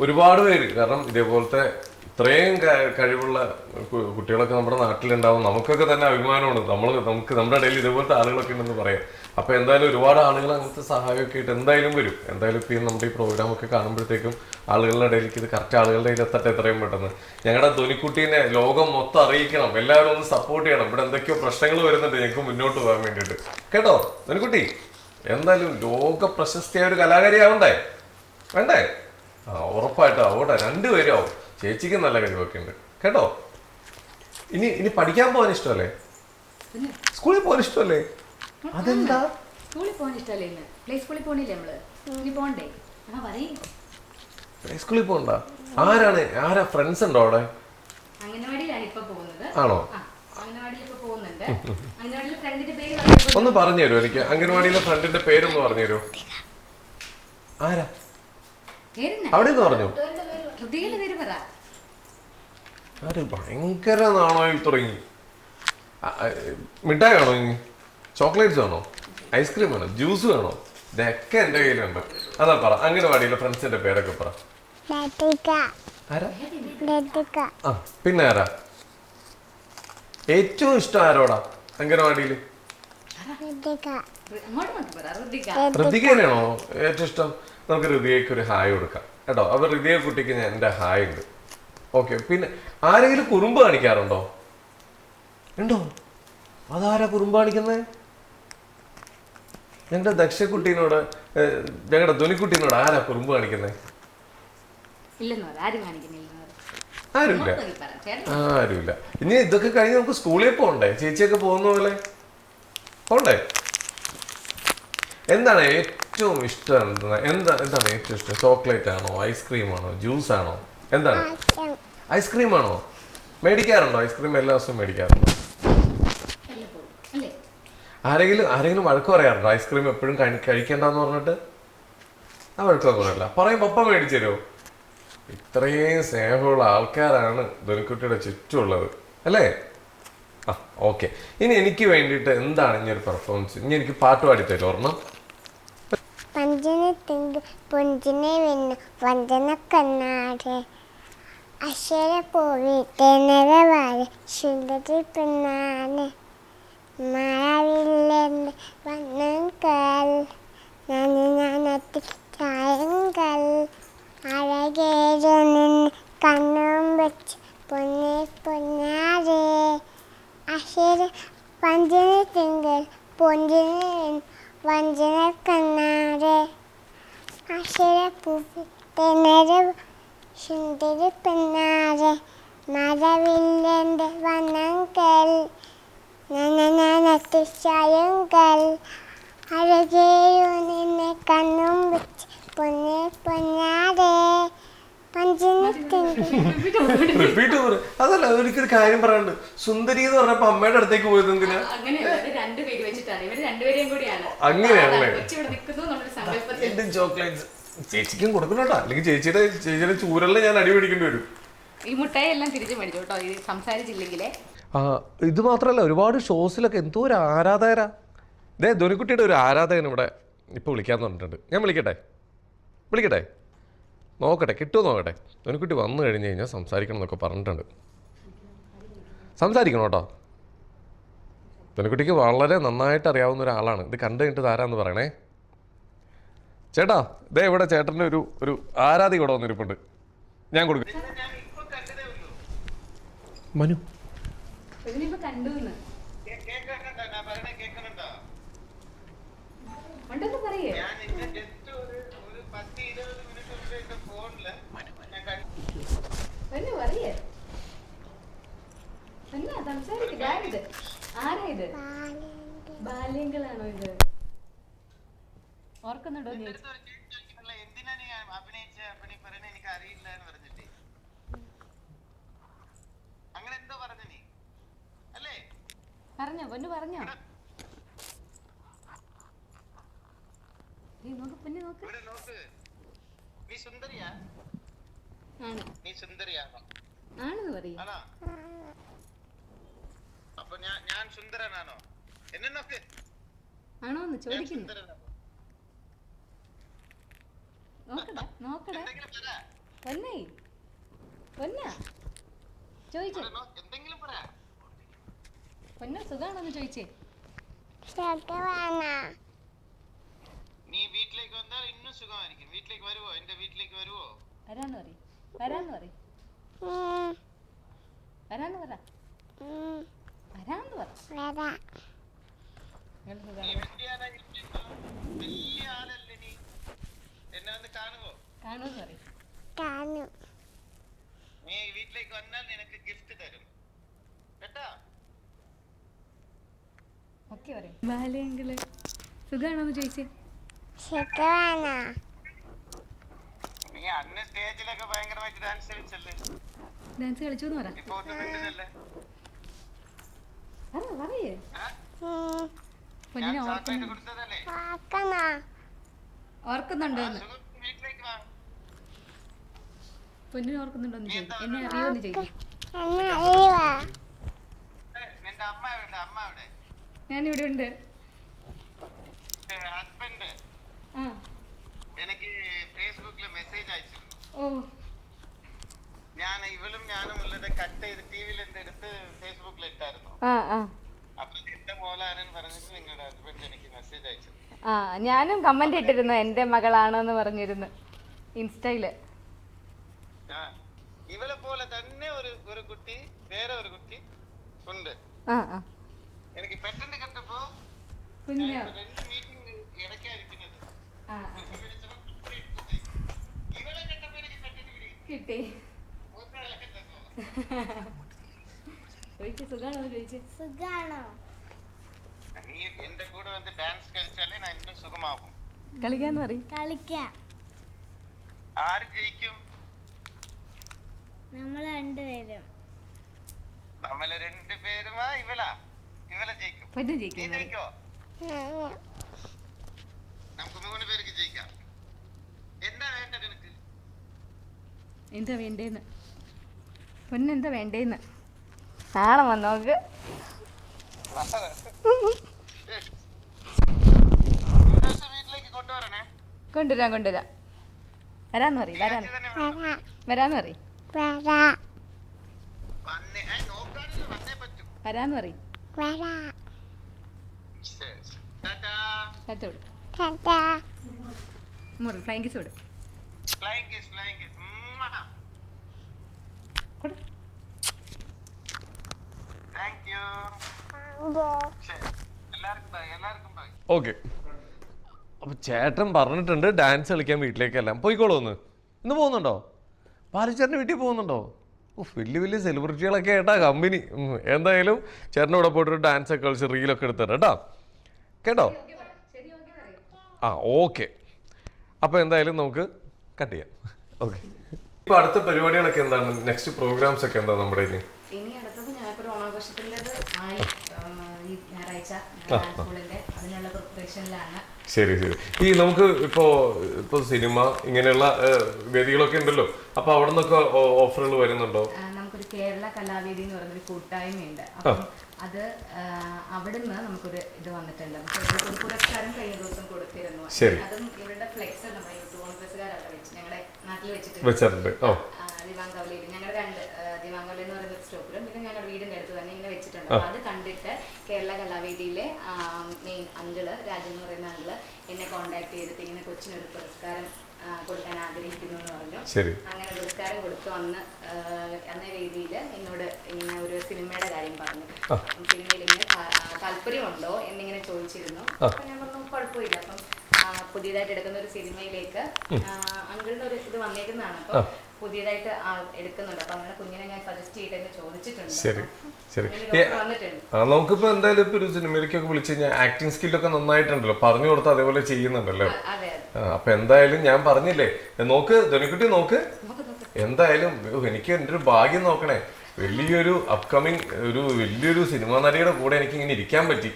ഒരുപാട് പേര്, കാരണം ഇതേപോലത്തെ ഇത്രയും കഴിവുള്ള കുട്ടികളൊക്കെ നമ്മുടെ നാട്ടിലുണ്ടാവും. നമുക്കൊക്കെ തന്നെ അഭിമാനമാണ്, നമുക്ക് നമ്മുടെ ഇടയിൽ ഇതേപോലത്തെ ആളുകളൊക്കെ ഉണ്ടെന്ന് പറയാം. അപ്പൊ എന്തായാലും ഒരുപാട് ആളുകൾ അങ്ങനത്തെ സഹായമൊക്കെ ആയിട്ട് എന്തായാലും വരും. എന്തായാലും ഇപ്പം നമ്മുടെ ഈ പ്രോഗ്രാം ഒക്കെ കാണുമ്പോഴത്തേക്കും ആളുകളുടെ ഇടയിലേക്ക് ഇത് കറക്റ്റ് ആളുകളുടെ ഇടയിൽ എത്തട്ടെ എത്രയും പെട്ടെന്ന്. ഞങ്ങളുടെ ധ്വനിക്കുട്ടീനെ ലോകം മൊത്തം അറിയിക്കണം, എല്ലാവരും ഒന്ന് സപ്പോർട്ട് ചെയ്യണം. ഇവിടെ എന്തൊക്കെയോ പ്രശ്നങ്ങൾ വരുന്നുണ്ട് ഞങ്ങൾക്ക് മുന്നോട്ട് പോകാൻ വേണ്ടിയിട്ട്. കേട്ടോ ധ്വനിക്കുട്ടി? എന്തായാലും ലോക പ്രശസ്തിയായ ഒരു കലാകാരിയാവണ്ടേ? വേണ്ടേ? ഉറപ്പായിട്ടും ആവട്ടെ, 2 പേരും ആവും. ചേച്ചിക്ക് നല്ല കഴിവൊക്കെ ഉണ്ട് കേട്ടോ. ഇനി പഠിക്കാൻ പോകാൻ ഇഷ്ടമല്ലേ? സ്കൂളിൽ പോകാൻ ഇഷ്ടമല്ലേ? അതെന്താ? സ്കൂളിൽ പോകാൻ ഇഷ്ടമല്ലേ? പ്ലേ സ്കൂളിൽ പോണില്ലേ നമ്മള്? ഇനി പോണ്ടേ? പ്ലേ സ്കൂളിൽ പോകണ്ട. ആരാ ഫ്രണ്ട്സ് ഉണ്ടോ അവിടെ? അംഗനവാടിയിലാണ് ഇപ്പൊ പോകുന്നത്. ആണോ? അംഗനവാടിയിൽ ഇപ്പൊ പോകുന്നുണ്ട്. അംഗനവാടിയിലെ ഫ്രണ്ടിന്റെ പേര് ഒന്ന് പറഞ്ഞു തരുമോ എനിക്ക്? അംഗനവാടിയിലെ ഫ്രണ്ടിന്റെ പേരൊന്ന് പറഞ്ഞു തരുമോ? ആരാ അവിടെ നിന്ന് പറഞ്ഞു? ആര് ഭയങ്കര നാണമായി തുടങ്ങി. മിഠായി വേണോ? ഇനി ചോക്ലേറ്റ്സ് വേണോ? ഐസ്ക്രീം വേണോ? ജ്യൂസ് വേണോ? ഇതൊക്കെ എന്റെ കയ്യിലുണ്ട്. അതാ പറ, അംഗനവാടിയിലെ ഫ്രണ്ട്സിന്റെ പേരൊക്കെ പറ. പിന്നെ ആരാ ഏറ്റവും ഇഷ്ടം? ആരോടാ അംഗനവാടിയില്? ഋതികേനാണോ ഏറ്റവും ഇഷ്ടം? നമുക്ക് ഋതികയ്ക്ക് ഒരു ഹായ് കൊടുക്കാം കേട്ടോ. അപ്പൊ ഋതിക കുട്ടിക്ക് ഞാൻ എന്റെ ഹായ് ഉണ്ട്. ഓക്കെ. പിന്നെ ആരെങ്കിലും കുറുമ്പ് കാണിക്കാറുണ്ടോ? ഉണ്ടോ? അതാരാ കുറുമ്പ് കാണിക്കുന്നത്? ഞങ്ങളുടെ ദക്ഷക്കുട്ടീനോട്, ഞങ്ങളുടെ ധ്വനിക്കുട്ടീനോട് ആരാ കുറുമ്പ് കാണിക്കുന്നത്? ആരുമില്ല. ഇനി ഇതൊക്കെ കഴിഞ്ഞ് നമുക്ക് സ്കൂളിൽ പോകണ്ടേ? ചേച്ചിയൊക്കെ പോകുന്ന പോലെ പോണ്ടേ? എന്താണ് ഏറ്റവും ഇഷ്ടം? എന്താണ് ഏറ്റവും ഇഷ്ടം? ചോക്ലേറ്റ് ആണോ? ഐസ്ക്രീം ആണോ? ജ്യൂസ് ആണോ? എന്താണ്? ഐസ്ക്രീം ആണോ? മേടിക്കാറുണ്ടോ? ഐസ്ക്രീം എല്ലാ ദിവസവും മേടിക്കാറുണ്ടോ? ആരെങ്കിലും വഴക്ക് പറയാറുണ്ടോ? ഐസ്ക്രീം എപ്പോഴും കഴിക്കണ്ടെന്ന് പറഞ്ഞിട്ട്? ആ വഴക്കൊന്നും പറയല്ല. പറയും പപ്പ മേടിച്ചു തരുമോ? ഇത്രയും സ്നേഹമുള്ള ആൾക്കാരാണ് ധ്വനിക്കുട്ടിയുടെ ചുറ്റുമുള്ളത് അല്ലേ? ആ ഓക്കെ. ഇനി എനിക്ക് വേണ്ടിയിട്ട് എന്താണ് ഇനി ഒരു പെർഫോമൻസ്? ഇനി എനിക്ക് പാട്ട് പാടിത്തരും ഒരെണ്ണം. അക്ഷര പോവിട്ടേനരവാര് സുന്ദരി പിന്നാണ് മഴവില്ലെന്ന് വന്നങ്കൽ ഞാനത്തി ചായങ്കൽ അഴകേരു നിന്ന് കണ്ണും വെച്ച് പൊന്നെ പൊന്നാരെ അക്ഷര പഞ്ചന തിങ്കൾ തിണര് സുന്ദരി പിന്നാരെ മഴവില്ലേൻ്റെ വനങ്കൽ നനനനത്തിശയങ്കൽ അഴകേയോ നിന്നെ കണ്ണും വെച്ച് പൊന്നെ പൊന്നാരെ റിപ്പീറ്റ് അതല്ല ഒരിക്കലും കാര്യം പറയാണ്ട് സുന്ദരി എന്ന് പറഞ്ഞപ്പോ അമ്മയുടെ അടുത്തേക്ക് പോയത് എന്തിനാ? രണ്ടുപേര് വെച്ചിട്ടാണ്, ഇവര് രണ്ടുപേരെയും കൂടിയാണ്. അങ്ങനെയാണല്ലേ? സങ്കല്പത്തിൽ ചോക്ലേറ്റ്സ് ചേച്ചിക്കും കൊടുക്കണോട്ടോ, അല്ലെങ്കിൽ ചേച്ചിയുടെ ചൂരലിൽ ഞാൻ അടി പിടിക്കേണ്ടി വരും. ഈ മുട്ടായി എല്ലാം തിരിച്ചു മേടിച്ചു കേട്ടോ, ഇത് സംസാരിച്ചില്ലെങ്കിലേ. ഇത് മാത്രല്ല, ഒരുപാട് ഷോസിലൊക്കെ എന്തോ ഒരു ആരാധകരാ. ഇതേ ധോനിക്കുട്ടിയുടെ ഒരു ആരാധകൻ ഇവിടെ ഇപ്പൊ വിളിക്കാന്ന് പറഞ്ഞിട്ടുണ്ട്. ഞാൻ വിളിക്കട്ടെ നോക്കട്ടെ, കിട്ടുമോ നോക്കട്ടെ. ധോനിക്കുട്ടി വന്നു കഴിഞ്ഞ് കഴിഞ്ഞാൽ സംസാരിക്കണം എന്നൊക്കെ പറഞ്ഞിട്ടുണ്ട്. സംസാരിക്കണം കേട്ടോ. ധോനിക്കുട്ടിക്ക് വളരെ നന്നായിട്ട് അറിയാവുന്ന ഒരാളാണ്. ഇത് കണ്ടു കഴിഞ്ഞിട്ട് ആരാന്ന് പറയണേ. ചേട്ടാ, ഇതേ ഇവിടെ ചേട്ടൻ്റെ ഒരു ആരാധിക ഇവിടെ വന്നിരിപ്പുണ്ട്. ഞാൻ കൊടുക്കും. മനു പറയേ സംസാരിക്കുന്നത് ആരാ ഇത്? ബാല്യങ്ങളാണോ ഇത്? ഓർക്കുന്നുണ്ടോ? പറഞ്ഞോ പൊന്നു പറഞ്ഞോ. നോക്ക് പൊന്നു നോക്ക്. ആണെന്ന് പറയും. ആണോന്ന് ചോദിക്കുന്നു. നോക്കടാ പൊന്നേ പൊന്നാ ചോദിച്ചേ. പൊന്ന സുഖാണോന്ന് ചോദിച്ചേ. നീ വീട്ടിലേക്ക് വന്നാൽ ഇന്നും സുഖമായിരിക്കും. വീട്ടിലേക്ക് വരുവോ? എന്റെ വീട്ടിലേക്ക് വരുവോ? വരാന്ന് പറ. വലിയ ആളല്ലേ നീ? എന്നെ വന്ന് കാണുവോ? നീ വീട്ടിലേക്ക് വന്നാൽ നിനക്ക് ഗിഫ്റ്റ് തരും കേട്ടാ. ഓക്കെ പറയും. ബാല്യങ്ങള് സുഖാണോന്ന് ചോദിച്ചേ. നീ അന്ന് സ്റ്റേജിലൊക്കെ ഭയങ്കരമായിട്ട് ഡാൻസ് കളിച്ചല്ലേ? ഡാൻസ് കളിച്ചോന്ന് പറ. ഇപ്പൊ ഒന്നും മിണ്ടുന്നില്ലേ? പറയേ. പൊന്നിനെ കൊടുത്തതല്ലേ? ഓർക്കുന്നുണ്ടോ? വീട്ടിലേക്ക് വാ. പൊന്നിനെ ഓർക്കുന്നുണ്ടോന്ന് ചോദിക്കും. എന്നെ അറിയോന്ന് ചോദിക്കും. നിന്റെ അമ്മ എവിടെ? ഞാനിവിടെ ഉണ്ട്. ഹസ്ബൻഡ് എനിക്ക് ഫേസ്ബുക്കിൽ മെസ്സേജ് അയച്ചു. ഞാനും ഉള്ളത് കട്ട് ചെയ്ത് ടിവിയിൽ എടുത്ത് ഫേസ്ബുക്കിൽ ഇട്ടായിരുന്നു. അപ്പൊ എന്റെ മോളാണെന്ന് പറഞ്ഞിട്ട് നിങ്ങളുടെ ഹസ്ബൻഡ് എനിക്ക് മെസ്സേജ് അയച്ചു. ഞാനും കമന്റ് ഇട്ടിരുന്നു എന്റെ മകളാണെന്ന് പറഞ്ഞിരുന്നു ഇൻസ്റ്റയില്. ഇവളെ പോലെ തന്നെ ഒരു കുട്ടി, വേറെ ഒരു കുട്ടി ഉണ്ട്. എനിക്ക് പെട്ടെന്ന് കണ്ടപ്പോ രണ്ട് മീറ്റിംഗ് ഇടയ്ക്കായിരിക്കുന്നത്. ഇവളെ കണ്ടപ്പോ എനിക്ക് പെട്ടെന്ന് കിട്ടി. സുഖാണോ? നീ എന്റെ കൂടെ വന്ന് ഡാൻസ് കളിച്ചാലേ ഞാൻ എന്റെ സുഖമാകും. കളിക്കാന്ന് പറയും. ആര് ജയിക്കും? നമ്മള് രണ്ടുപേരും. നമ്മള് രണ്ടുപേരുമാ? ഇവളെ ജയിക്കും. നീ ജയിക്കോ? നമുക്ക് 3 പേർക്ക് ജയിക്കാം. എന്താ വേണ്ടത് നിനക്ക്? എന്താ വേണ്ടേന്ന് പൊന്നെന്താ വേണ്ടേന്ന് നാളെ വന്നോക്ക്. വീട്ടിലേക്ക് കൊണ്ടുവരണേ. കൊണ്ടുവരാം വരാന്ന് പറയും. വരാന്ന് പറയും. വരാന്ന് പറയും. ഫ്ലൈങ് കിസ് കൊടു. ഓക്കെ, അപ്പോൾ ചേട്ടൻ പറഞ്ഞിട്ടുണ്ട് ഡാൻസ് കളിക്കാൻ വീട്ടിലേക്കെല്ലാം പോയിക്കോളൂ ഇന്ന് പോകുന്നുണ്ടോ? ബാലുചേട്ടൻ്റെ വീട്ടിൽ പോകുന്നുണ്ടോ? വലിയ വലിയ സെലിബ്രിറ്റികളൊക്കെ ആയിട്ടാ കമ്പനി. എന്തായാലും ചേട്ടനോടെ പോയിട്ടൊരു ഡാൻസ് ഒക്കെ കളിച്ച് റീലൊക്കെ എടുത്തരാം കേട്ടോ. കേട്ടോ? ആ ഓക്കെ. അപ്പോൾ എന്തായാലും നമുക്ക് കട്ട് ചെയ്യാം. ഓക്കെ. ഇപ്പോൾ അടുത്ത പരിപാടികളൊക്കെ എന്താണ്? നെക്സ്റ്റ് പ്രോഗ്രാംസ് ഒക്കെ എന്താണ് നമ്മുടെ ഇനി? ഇനി അടുത്തത് ഞാനിപ്പോൾ ഓണാഘോഷത്തിൻ്റെത് ആയി ഈ ഞായറാഴ്ച സ്കൂളിൻ്റെ അതിനുള്ള പ്രിപ്പറേഷനിലാണ്. ശരി. ഈ നമുക്ക് ഇപ്പോൾ സിനിമ ഇങ്ങനെയുള്ള വേദികളൊക്കെ ഉണ്ടല്ലോ, അപ്പോൾ അവിടെ നിന്നൊക്കെ ഓഫറുകൾ വരുന്നുണ്ടോ? നമുക്കൊരു കേരള കലാവേദി എന്ന് പറയുന്നൊരു കൂട്ടായ്മയുണ്ട്. അപ്പം അത് അവിടുന്ന് നമുക്കൊരു ഇത് വന്നിട്ടുണ്ട്. ഒരു പുരസ്കാരം കഴിഞ്ഞ ദിവസം കൊടുത്തിരുന്നു. അതും ഇവരുടെ ഫ്ലെക്സ് നമ്മുടെ യൂത്ത് കോൺഗ്രസ്സുകാരൊക്കെ വെച്ച് ഞങ്ങളുടെ നാട്ടിൽ വെച്ചിട്ടുണ്ട്. ദിവാങ്കവലിയിൽ ഞങ്ങളുടെ 2 ദിവാങ്കവലി എന്ന് പറയുന്ന സ്റ്റോപ്പിലും പിന്നെ ഞങ്ങളുടെ വീടിൻ്റെ അടുത്ത് തന്നെ ഇങ്ങനെ വെച്ചിട്ടുണ്ട്. അപ്പോൾ അത് കണ്ടിട്ട് കേരള കലാവേദിയിലെ മെയിൻ അങ്കിള് രാജൻ എന്ന് പറയുന്ന അങ്കിള് എന്നെ കോൺടാക്ട് ചെയ്തിട്ട് ഇങ്ങനെ കൊച്ചിനൊരു പുരസ്കാരം കൊടുക്കാൻ ആഗ്രഹിക്കുന്നു എന്ന് പറഞ്ഞു. അങ്ങനെ പുരസ്കാരം കൊടുത്തു വന്ന് എന്ന രീതിയിൽ എന്നോട് ഇങ്ങനെ ഒരു സിനിമയുടെ കാര്യം പറഞ്ഞു. സിനിമയിൽ ഇങ്ങനെ താല്പര്യമുണ്ടോ എന്നിങ്ങനെ ചോദിച്ചിരുന്നു. അപ്പൊ ഞാൻ പറഞ്ഞു കുഴപ്പമില്ല. അപ്പം പുതിയതായിട്ട് എടുക്കുന്ന ഒരു സിനിമയിലേക്ക് അങ്കിളിന്റെ ഒരു ഇത് വന്നേക്കുന്നതാണ്. അപ്പൊ പുതിയതായിട്ട് എടുക്കുന്നുണ്ട്. അപ്പൊ അങ്ങനെ കുഞ്ഞിനെ ഞാൻ സജസ്റ്റ് ചെയ്തിട്ട് ചോദിച്ചിട്ടുണ്ട്. ശരി. നമുക്കിപ്പോ എന്തായാലും ഇപ്പൊ ഒരു സിനിമയിലേക്കൊക്കെ വിളിച്ചു കഴിഞ്ഞാൽ ആക്ടിങ് സ്കില്ലൊക്കെ നന്നായിട്ടുണ്ടല്ലോ, പറഞ്ഞു കൊടുത്ത് അതേപോലെ ചെയ്യുന്നുണ്ടല്ലോ. അപ്പൊ എന്തായാലും ഞാൻ പറഞ്ഞില്ലേ, നോക്ക് ധനുക്കുട്ടി നോക്ക്. എന്തായാലും എനിക്ക് എൻ്റെ ഒരു ഭാഗ്യം നോക്കണേ, വലിയൊരു അപ്കമിങ് വലിയൊരു സിനിമാ നടിയുടെ കൂടെ എനിക്ക് ഇങ്ങനെ ഇരിക്കാൻ പറ്റി.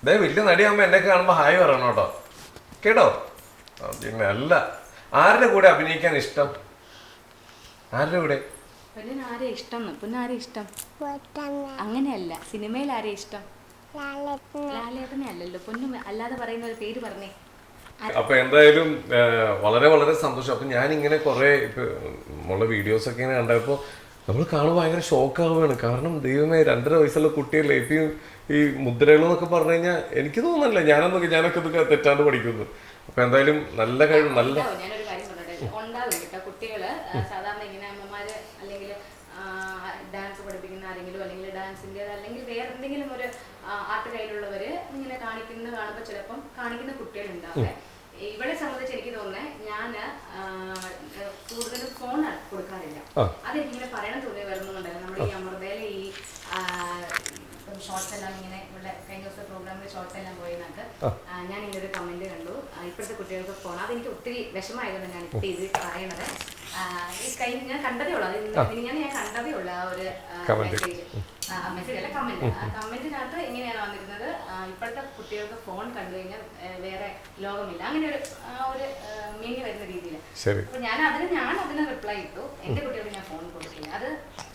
അതായത് വലിയ നടിയാകുമ്പോ എന്നെ കാണുമ്പോ ഹായ് പറയണം കേട്ടോ. കേട്ടോ? പിന്നെ അല്ല, ആരുടെ കൂടെ അഭിനയിക്കാൻ ഇഷ്ടം? ആരുടെ കൂടെ? അങ്ങനെയല്ല, സിനിമയിൽ ആരെ ഇഷ്ടം? ലാലേട്ടനെ അല്ലല്ലോ, പൊന്നു അല്ലാതെ പറയുന്ന ഒരു പേര് പറഞ്ഞേ. അപ്പൊ എന്തായാലും വളരെ വളരെ സന്തോഷം. അപ്പൊ ഞാൻ ഇങ്ങനെ കുറെ നമ്മളെ വീഡിയോസ് ഒക്കെ ഇങ്ങനെ കണ്ടപ്പോ നമ്മൾ കാണുമ്പോൾ ഭയങ്കര ഷോക്കാവുകയാണ്. കാരണം ദൈവമേ, 2.5 വയസ്സുള്ള കുട്ടിയല്ലേ ഇപ്പം ഈ മുദ്രകൾ എന്നൊക്കെ പറഞ്ഞു കഴിഞ്ഞാൽ എനിക്ക് തോന്നുന്നില്ല ഞാനൊക്കെ ഇതൊക്കെ തെറ്റാണ്ട് പഠിക്കുന്നു. അപ്പൊ എന്തായാലും നല്ല കഴിവ് നല്ല ഞാനൊരു കാര്യം ഉണ്ടാവും കേട്ടോ. കുട്ടികള് സാധാരണ ഇങ്ങനെ അമ്മമാര് അല്ലെങ്കിൽ ഡാൻസ് പഠിപ്പിക്കുന്ന ആരെങ്കിലും അല്ലെങ്കിൽ ഡാൻസിന്റെ അല്ലെങ്കിൽ വേറെ എന്തെങ്കിലും ഒരു ആർട്ട് കയ്യിലുള്ളവര് ഇങ്ങനെ കാണുമ്പോൾ ചിലപ്പം കാണിക്കുന്ന കുട്ടികളുണ്ടാവും. ഇവളെ സംബന്ധിച്ച് എനിക്ക് തോന്നുന്നത് ഞാൻ കൂടുതലും ഫോൺ കൊടുക്കാറില്ല. അതെനിക്കിങ്ങനെ പറയണം തോന്നി വരുന്നുണ്ടല്ലോ. നമ്മുടെ ഈ അമൃതയിലെ ഈ ഷോർട്സ് എല്ലാം ഇങ്ങനെ ഇവിടെ കഴിഞ്ഞ ദിവസത്തെ പ്രോഗ്രാമിൽ ഷോർട്സ് എല്ലാം പോയതിനകത്ത് ഞാൻ ഇങ്ങനെ ഒരു കമന്റ് കണ്ടു, ഇപ്പോഴത്തെ കുട്ടികൾക്ക് ഫോൺ. അതെനിക്ക് ഒത്തിരി വിഷമമായതുകൊണ്ട് ഞാൻ ഇപ്പോൾ ഇത് പറയണത്. ഈ കഴിഞ്ഞ ഞാൻ കണ്ടതേ ഉള്ളൂ, അത് ഞാൻ കണ്ടതേ ഉള്ളൂ ആ ഒരു മെസ്സേജ് അല്ല കമന്റ്. ആ കമന്റിനകത്ത് എങ്ങനെയാണ് വന്നിരുന്നത്, ഇപ്പോഴത്തെ കുട്ടികൾക്ക് ഫോൺ കണ്ടു കഴിഞ്ഞാൽ വേറെ ലോകമില്ല, അങ്ങനെ ഒരു മീനിങ് വരുന്ന രീതിയിൽ. അപ്പൊ ഞാൻ അതിന് റിപ്ലൈ ഇട്ടു, എന്റെ കുട്ടികൾക്ക് ഞാൻ ഫോൺ കൊടുക്കില്ല. അത്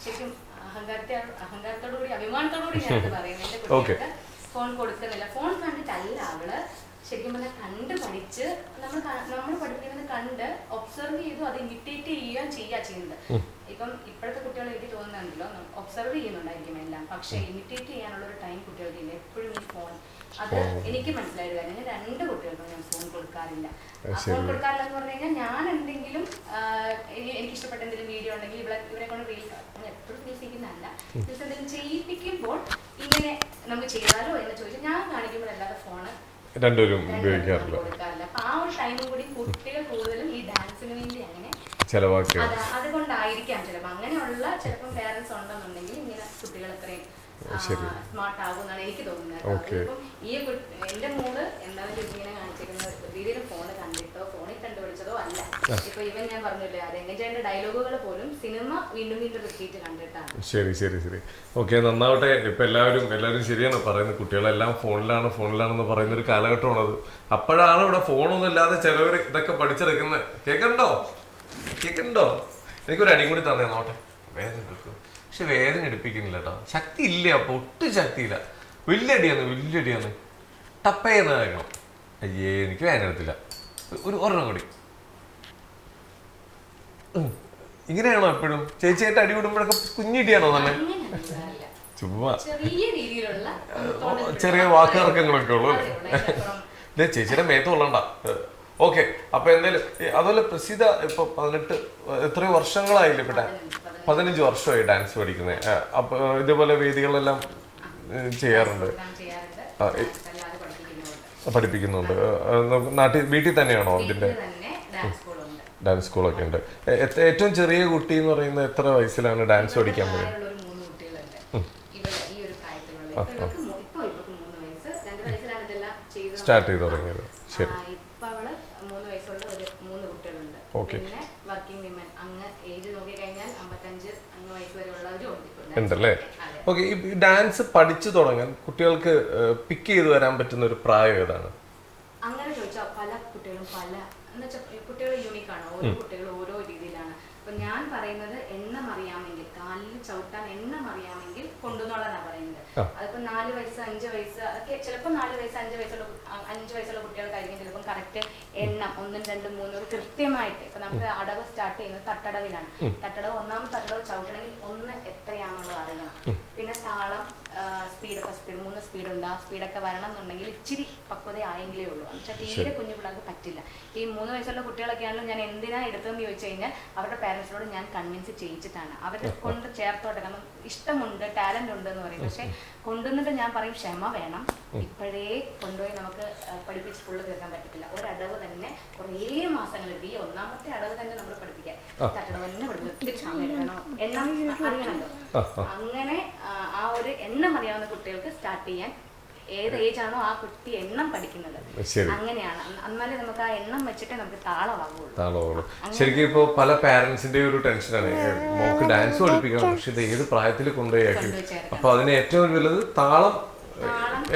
ശരിക്കും അഹങ്കാരത്തോടുകൂടി അഭിമാനത്തോടുകൂടി ഞാൻ പറയുന്നത്. എന്റെ കുട്ടികൾക്ക് ഫോൺ കൊടുക്കുന്നില്ല. ഫോൺ കണ്ടിട്ടല്ല അവള് ശരിക്കും പറഞ്ഞാൽ കണ്ട് പഠിച്ച് നമ്മൾ പഠിപ്പിക്കുന്നത് കണ്ട് ഒബ്സർവ് ചെയ്തു അത് ഇമിറ്റേറ്റ് ചെയ്യുന്നത്. ഇപ്പം ഇപ്പോഴത്തെ കുട്ടികൾ എനിക്ക് തോന്നുന്നുണ്ടല്ലോ ഒബ്സർവ് ചെയ്യുന്നുണ്ടായിരിക്കും എല്ലാം, പക്ഷെ ഇമിറ്റേറ്റ് ചെയ്യാനുള്ള ഒരു ടൈം കുട്ടികൾക്കില്ല. എപ്പോഴും ഈ ഫോൺ, അത് എനിക്ക് മനസ്സിലായൊരു കാര്യം. ഞാൻ 2 കുട്ടികൾക്കും ഞാൻ ഫോൺ കൊടുക്കാറില്ല. ഫോൺ കൊടുക്കാറില്ല എന്ന് പറഞ്ഞു കഴിഞ്ഞാൽ ഞാൻ എന്തെങ്കിലും എനിക്ക് ഇഷ്ടപ്പെട്ട എന്തെങ്കിലും വീഡിയോ ഉണ്ടെങ്കിൽ ഇവരെ കൊണ്ട് റീൽസ്, ഞാൻ എപ്പോഴും റീൽസ് ചെയ്യുന്നതല്ല, റീൽസ് എന്തെങ്കിലും ചെയ്യിപ്പിക്കുമ്പോൾ ഇങ്ങനെ നമുക്ക് ചെയ്താലോ എന്ന് ചോദിച്ചാൽ ഞാൻ കാണിക്കുമ്പോഴല്ലാതെ ഫോണ് രണ്ടുപേരും ഉപയോഗിക്കാറില്ല. അപ്പൊ ആ ഒരു ടൈമും കൂടി കുട്ടികൾ കൂടുതലും ഈ ഡാൻസിന് വേണ്ടി അങ്ങനെ ചെലവാക്കുക. അതുകൊണ്ടായിരിക്കാം ചിലപ്പോൾ അങ്ങനെയുള്ള ചിലപ്പോൾ പേരൻസ് ഉണ്ടെന്നുണ്ടെങ്കിൽ ഇങ്ങനെ കുട്ടികൾ അത്രയും സ്മാർട്ട് ആകുമെന്നാണ് എനിക്ക് തോന്നുന്നത്. ഇപ്പം ഈ എന്റെ മോള് എന്തായാലും ഇങ്ങനെ കാണിച്ചിരിക്കുന്ന രീതിയിൽ ഫോണ് കണ്ടിട്ടോ ഫോണിൽ കണ്ടുപിടിച്ചതോ അല്ല. ഇപ്പൊ ഇവൻ ഞാൻ പറഞ്ഞില്ലേ രംഗജയന്റെ ഡയലോഗുകൾ പോലും സിനിമ വീണ്ടും റിപ്പീറ്റ് കണ്ടിട്ടാണ്. ശരി. ഓക്കെ, നന്നാവട്ടെ. ഇപ്പൊ എല്ലാവരും ശരിയാണ് പറയുന്നത്, കുട്ടികളെല്ലാം ഫോണിലാണെന്ന് പറയുന്ന ഒരു കാലഘട്ടമാണത്. അപ്പോഴാണ് ഇവിടെ ഫോണൊന്നും ഇല്ലാതെ ചിലവർ ഇതൊക്കെ പഠിച്ചെടുക്കുന്നത്. കേൾക്കണ്ടോ? എനിക്കൊരു അടിയും കൂടി തന്നെ നോട്ടെ. വേദന എടുക്കും, പക്ഷെ വേദന എടുപ്പിക്കുന്നില്ല കേട്ടോ. ശക്തി ഇല്ല, അപ്പൊ ഒട്ടും ശക്തിയില്ല. വലിയ അടിയാണ് ടപ്പയെന്ന് കേൾക്കണം. അയ്യേ, എനിക്ക് വേദന എടുത്തില്ല. ഒരെണ്ണം കൂടി. ഇങ്ങനെയാണോ എപ്പോഴും? ചേച്ചിയായിട്ട് അടി വിടുമ്പോഴൊക്കെ കുഞ്ഞിടിയാണോ തന്നെ? ചുമ്മാ ചെറിയ വാക്കിറക്കങ്ങളൊക്കെ ഉള്ളു അല്ലേ? ചേച്ചിയുടെ മേത്ത് കൊള്ളണ്ട. ഓക്കെ, അപ്പൊ എന്തായാലും അതുപോലെ പ്രസിദ്ധ ഇപ്പൊ 18 എത്രയോ വർഷങ്ങളായില്ലേ ഇപ്പൊ 15 വർഷമായി ഡാൻസ് പഠിക്കുന്നത്. അപ്പൊ ഇതേപോലെ വേദികളെല്ലാം ചെയ്യാറുണ്ട്. പഠിപ്പിക്കുന്നുണ്ട്. വീട്ടിൽ തന്നെയാണോ ഇതിന്റെ വീട്ടിൽ തന്നെ ഡാൻസ് സ്കൂളുണ്ട്. ഡാൻസ് സ്കൂളൊക്കെ ഉണ്ട്? ഏറ്റവും ചെറിയ കുട്ടി എന്ന് പറയുന്നത് എത്ര വയസ്സിലാണ് ഡാൻസ് പഠിക്കാൻ പറ്റുന്നത്? പ്രായമുള്ള ഒരു 3 കുട്ടികളുണ്ട് ഇവിടെ ഈ ഒരു പ്രായത്തിലുള്ള. ഇവർക്ക് 3 വയസ്സ്, 2 വയസ്സിലാണ് ഇതെല്ലാം സ്റ്റാർട്ട് ചെയ്ത് തുടങ്ങിയത്. ശരി. ഇപ്പൊ അവള് 3 വയസ്സുള്ള ഒരു 3 കുട്ടികളുണ്ട്. പിന്നെ വർക്കിംഗ് വിമൻ അങ്ങ് ഏജ് നോക്കി കഴിഞ്ഞാൽ 55 അങ്ങ് വയസ്സ് വരെ ഉള്ളവരും ഉണ്ടല്ലേ? ഓക്കെ. ഈ ഡാൻസ് പഠിച്ചു തുടങ്ങാൻ കുട്ടികൾക്ക് പിക്ക് ചെയ്ത് വരാൻ പറ്റുന്ന ഒരു പ്രായം ഏതാണ്? അങ്ങനെ ചോദിച്ചാൽ പല കുട്ടികളും എന്ന് വെച്ചാൽ കുട്ടികൾ യൂണിക്കാണ്. ഓരോ കുട്ടികളും ഓരോ രീതിയിലാണ്. അപ്പൊ ഞാൻ പറയുന്നത് എണ്ണം അറിയാമെങ്കിൽ, കാലിൽ ചവിട്ടാൻ എണ്ണം അറിയാമെങ്കിൽ കൊണ്ടുവന്നുള്ളതാണ് പറയുന്നത്. അതിപ്പോ 4 വയസ്സ് 5 വയസ്സ് അതൊക്കെ ചിലപ്പോൾ 4 വയസ്സ് 5 വയസ്സുള്ള കുട്ടികൾക്കായിരിക്കും ചിലപ്പോൾ കറക്റ്റ് എണ്ണം 1 2 3 കൃത്യമായിട്ട്. ഇപ്പൊ നമുക്ക് അടവ് സ്റ്റാർട്ട് ചെയ്യുന്നത് തട്ടടവിലാണ്. തട്ടടവ് ഒന്നാമത്തെ തട്ടടവ് ചവിട്ടണമെങ്കിൽ 1 എത്രയാണെന്നുള്ളത് അറിയണം. പിന്നെ താളം, സ്പീഡ്, 3 സ്പീഡ് ഉണ്ട്. ആ സ്പീഡൊക്കെ വരണം എന്നുണ്ടെങ്കിൽ ഇച്ചിരി പക്വത ആയെങ്കിലേ ഉള്ളൂ. എന്നുവെച്ചാൽ തീരെ കുഞ്ഞു പിള്ളേർക്ക് പറ്റില്ല. ഈ 3 വയസ്സുള്ള കുട്ടികളൊക്കെ ആണെങ്കിലും ഞാൻ എന്തിനാ എടുത്തതെന്ന് ചോദിച്ചു കഴിഞ്ഞാൽ അവരുടെ പാരൻസിനോട് ഞാൻ കൺവിൻസ് ചെയ്യിച്ചിട്ടാണ് അവരെ കൊണ്ട് ചേർത്തോട്ടെ. കാരണം ഇഷ്ടമുണ്ട്, ടാലന്റ് ഉണ്ട് എന്ന് പറയും. പക്ഷെ കൊണ്ടുവന്നിട്ട് ഞാൻ പറയും ക്ഷമ വേണം. ഇപ്പോഴേ കൊണ്ടുപോയി നമുക്ക് പഠിപ്പിച്ച് ഫുള്ള് തീർക്കാൻ പറ്റത്തില്ല. ഒരടവ് തന്നെ കുറേ മാസങ്ങളെടുത്ത് ഈ 1ാമത്തെ അടവ് തന്നെ നമ്മൾ പഠിപ്പിക്കാൻ തട്ടടവ് തന്നെ പഠിപ്പിക്കും. ക്ഷമ എടുക്കണം, എണ്ണം അറിയണമല്ലോ. അങ്ങനെ ആ ഒരു എണ്ണം അറിയാവുന്ന കുട്ടികൾക്ക് സ്റ്റാർട്ട് ചെയ്യാൻ ഏത് ഏജ് ആണോ ആ കുട്ടി എണ്ണം പഠിക്കുന്നത് അങ്ങനെയാണ്. എന്നാലേ നമുക്ക് ആ എണ്ണം വെച്ചിട്ടേ നമുക്ക് താളമാകുള്ളൂ. ശരിക്കും ഇപ്പൊ പല പാരന്റ്സിന്റെ ഒരു ടെൻഷനാണ്, മോക്ക് ഡാൻസ് പഠിപ്പിക്കണം പക്ഷെ ഇത് ഏത് പ്രായത്തിൽ കൊണ്ടുപോയി. അപ്പൊ അതിന് ഏറ്റവും വലുത് താളം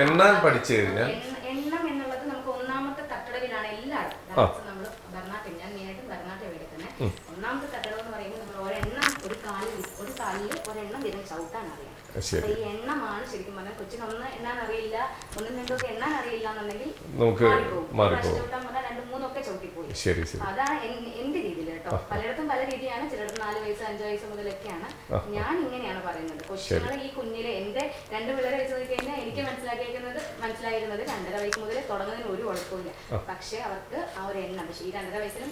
എണ്ണാൻ പഠിച്ചു കഴിഞ്ഞാൽ. എണ്ണം എന്നുള്ളത് നമുക്ക് 1ാമത്തെ തട്ടടവിലാണ് എല്ലാവരും ഡാൻസ്. നമ്മൾ ഭരതനാട്യം, ഞാൻ മെയിനായിട്ട് ഭരതനാട്യം എടുക്കുന്നത്. 1ാമത്തെ തട്ടടവ് എന്ന് പറയുമ്പോൾ നമ്മൾ ഒരെണ്ണം ഒരു കാലിൽ ഒരെണ്ണം വീതം ചവിട്ടാൻ അറിയാം. അപ്പൊ ഈ എണ്ണമാണ് ശരിക്കും പറഞ്ഞാൽ കൊച്ചിനൊന്ന് എണ്ണാൻ അറിയില്ല, 1 2 ഒക്കെ എണ്ണാൻ അറിയില്ല എന്നുണ്ടെങ്കിൽ ചവിട്ടാൻ പറഞ്ഞാൽ 2 3 ഒക്കെ ചവിട്ടിപ്പോയി. അതാണ് എന്റെ രീതിയിൽ കേട്ടോ. പലയിടത്തും പല രീതിയാണ്. ചിലയിടത്ത് 4 വയസ്സ് 5 വയസ്സ് മുതലൊക്കെയാണ്. ഞാൻ ഇങ്ങനെയാണ് പറയുന്നത്. കൊച്ചുങ്ങളെ ഈ കുഞ്ഞിലെ എന്റെ 2 പിള്ളേരെ വെച്ച് നോക്കി കഴിഞ്ഞാൽ എനിക്ക് മനസ്സിലായിരുന്നത് 2.5 വയസ്സ് മുതൽ തുടങ്ങുന്നതിന് ഒരു കുഴപ്പമില്ല. പക്ഷെ അവർക്ക് ആ ഒരു എണ്ണം, പക്ഷെ ഈ 2.5 വയസ്സിലും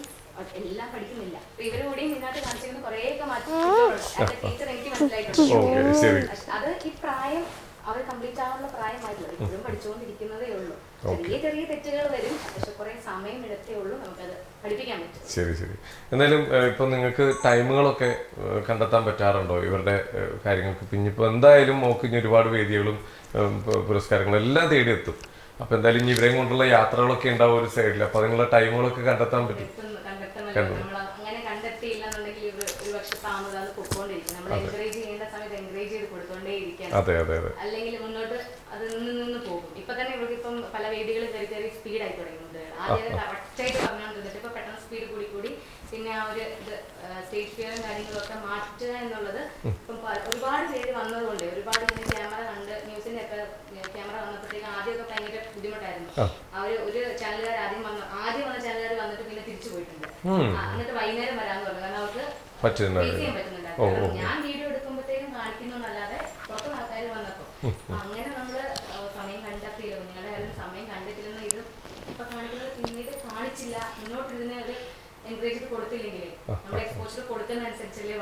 എല്ലാം പഠിക്കുന്നില്ല. അപ്പൊ ഇവര് കൂടിയും ഇതിനകത്ത് കാണിച്ചിരുന്ന കുറേയൊക്കെ മാറ്റി ടീച്ചർ എനിക്ക് മനസ്സിലായിട്ടുണ്ട്. അത് ഈ പ്രായം അവർ കംപ്ലീറ്റ് ആവാനുള്ള പ്രായമായിട്ടില്ല. ഇപ്പോഴും പഠിച്ചുകൊണ്ടിരിക്കുന്നതേ ഉള്ളൂ. ചെറിയ ചെറിയ തെറ്റുകൾ വരും, പക്ഷെ കുറെ സമയം എടുത്തേ ഉള്ളൂ നമുക്കത് പഠിപ്പിക്കാൻ പറ്റും. ശരി. എന്നാലും ഇപ്പൊ നിങ്ങൾക്ക് ടൈമുകളൊക്കെ കണ്ടെത്താൻ പറ്റാറുണ്ടോ ഇവരുടെ കാര്യങ്ങൾക്ക്? പിന്നെ ഇപ്പൊ എന്തായാലും മോക്ക് ഇനി ഒരുപാട് വേദികളും പുരസ്കാരങ്ങളും എല്ലാം തേടിയെത്തും. അപ്പൊ എന്തായാലും ഇനി ഇവരെയും കൊണ്ടുള്ള യാത്രകളൊക്കെ ഉണ്ടാവും ഒരു സൈഡിൽ. അപ്പൊ അതിനുള്ള ടൈമുകളൊക്കെ കണ്ടെത്താൻ പറ്റും. അങ്ങനെ കണ്ടെത്തിയില്ലെന്നുണ്ടെങ്കിൽ ഒരു പക്ഷെ താമസം പൊക്കോണ്ടിരിക്കും. നമ്മൾ എൻകറേജ് ചെയ്യേണ്ട സമയത്ത് എൻകറേജ് ചെയ്ത് കൊടുത്തോണ്ടേ ഇരിക്കണം. അല്ലെങ്കിൽ മുന്നോട്ട് അത് നിന്ന് പോകും. ഇപ്പൊ തന്നെ ഇവർക്ക് ഇപ്പം പല വേദികളും കയറി സ്പീഡായി തുടങ്ങിയിട്ടുണ്ട്. ആദ്യം ഒറ്റയായിട്ട് പറഞ്ഞുകൊണ്ടിരുന്നിട്ട് ഇപ്പൊ പെട്ടെന്ന് സ്പീഡ് കൂടി പിന്നെ ആ ഒരു സ്റ്റേജ് ഫിയറും കാര്യങ്ങളൊക്കെ മാറ്റുക എന്നുള്ളത് ഇപ്പം ഒരുപാട് പേര് വന്നതുകൊണ്ട് ഒരുപാട് ക്യാമറ കണ്ട് ന്യൂസിന്റെ ഒക്കെ ക്യാമറ വന്നപ്പോഴത്തേക്കും ആദ്യമൊക്കെ ഭയങ്കര ബുദ്ധിമുട്ടായിരുന്നു. ഒരു ചാനലുകാർ ആദ്യം വന്ന ചാനലുകാർ വന്നിട്ട് പിന്നെ തിരിച്ചു പോയിട്ടുണ്ട്. എന്നിട്ട് വൈകുന്നേരം വരാന്ന് പറഞ്ഞു. കാരണം അവർക്ക് ഫേസ് ചെയ്യാൻ പറ്റുന്നുണ്ടായിരുന്നു. ഞാൻ വീഡിയോ എടുക്കുമ്പോഴത്തേക്കും കാണിക്കുന്നല്ലാതെ പുറത്ത് ആൾക്കാർ വന്നപ്പോ അങ്ങനെ നമ്മള് സമയം കണ്ടെത്തിയില്ല. കുഞ്ഞുങ്ങളുടെ കാര്യം സമയം കണ്ടെത്തില്ലെന്ന് ഇത് ഇപ്പൊ കാണിക്കുന്നത് പിന്നീട് കാണിച്ചില്ല. മുന്നോട്ടിരുന്ന ഒരു എൻകറേജ് കൊടുത്തില്ലെങ്കിൽ നമ്മൾ എക്സ്പോഷർ കൊടുക്കുന്നതനുസരിച്ചല്ലേ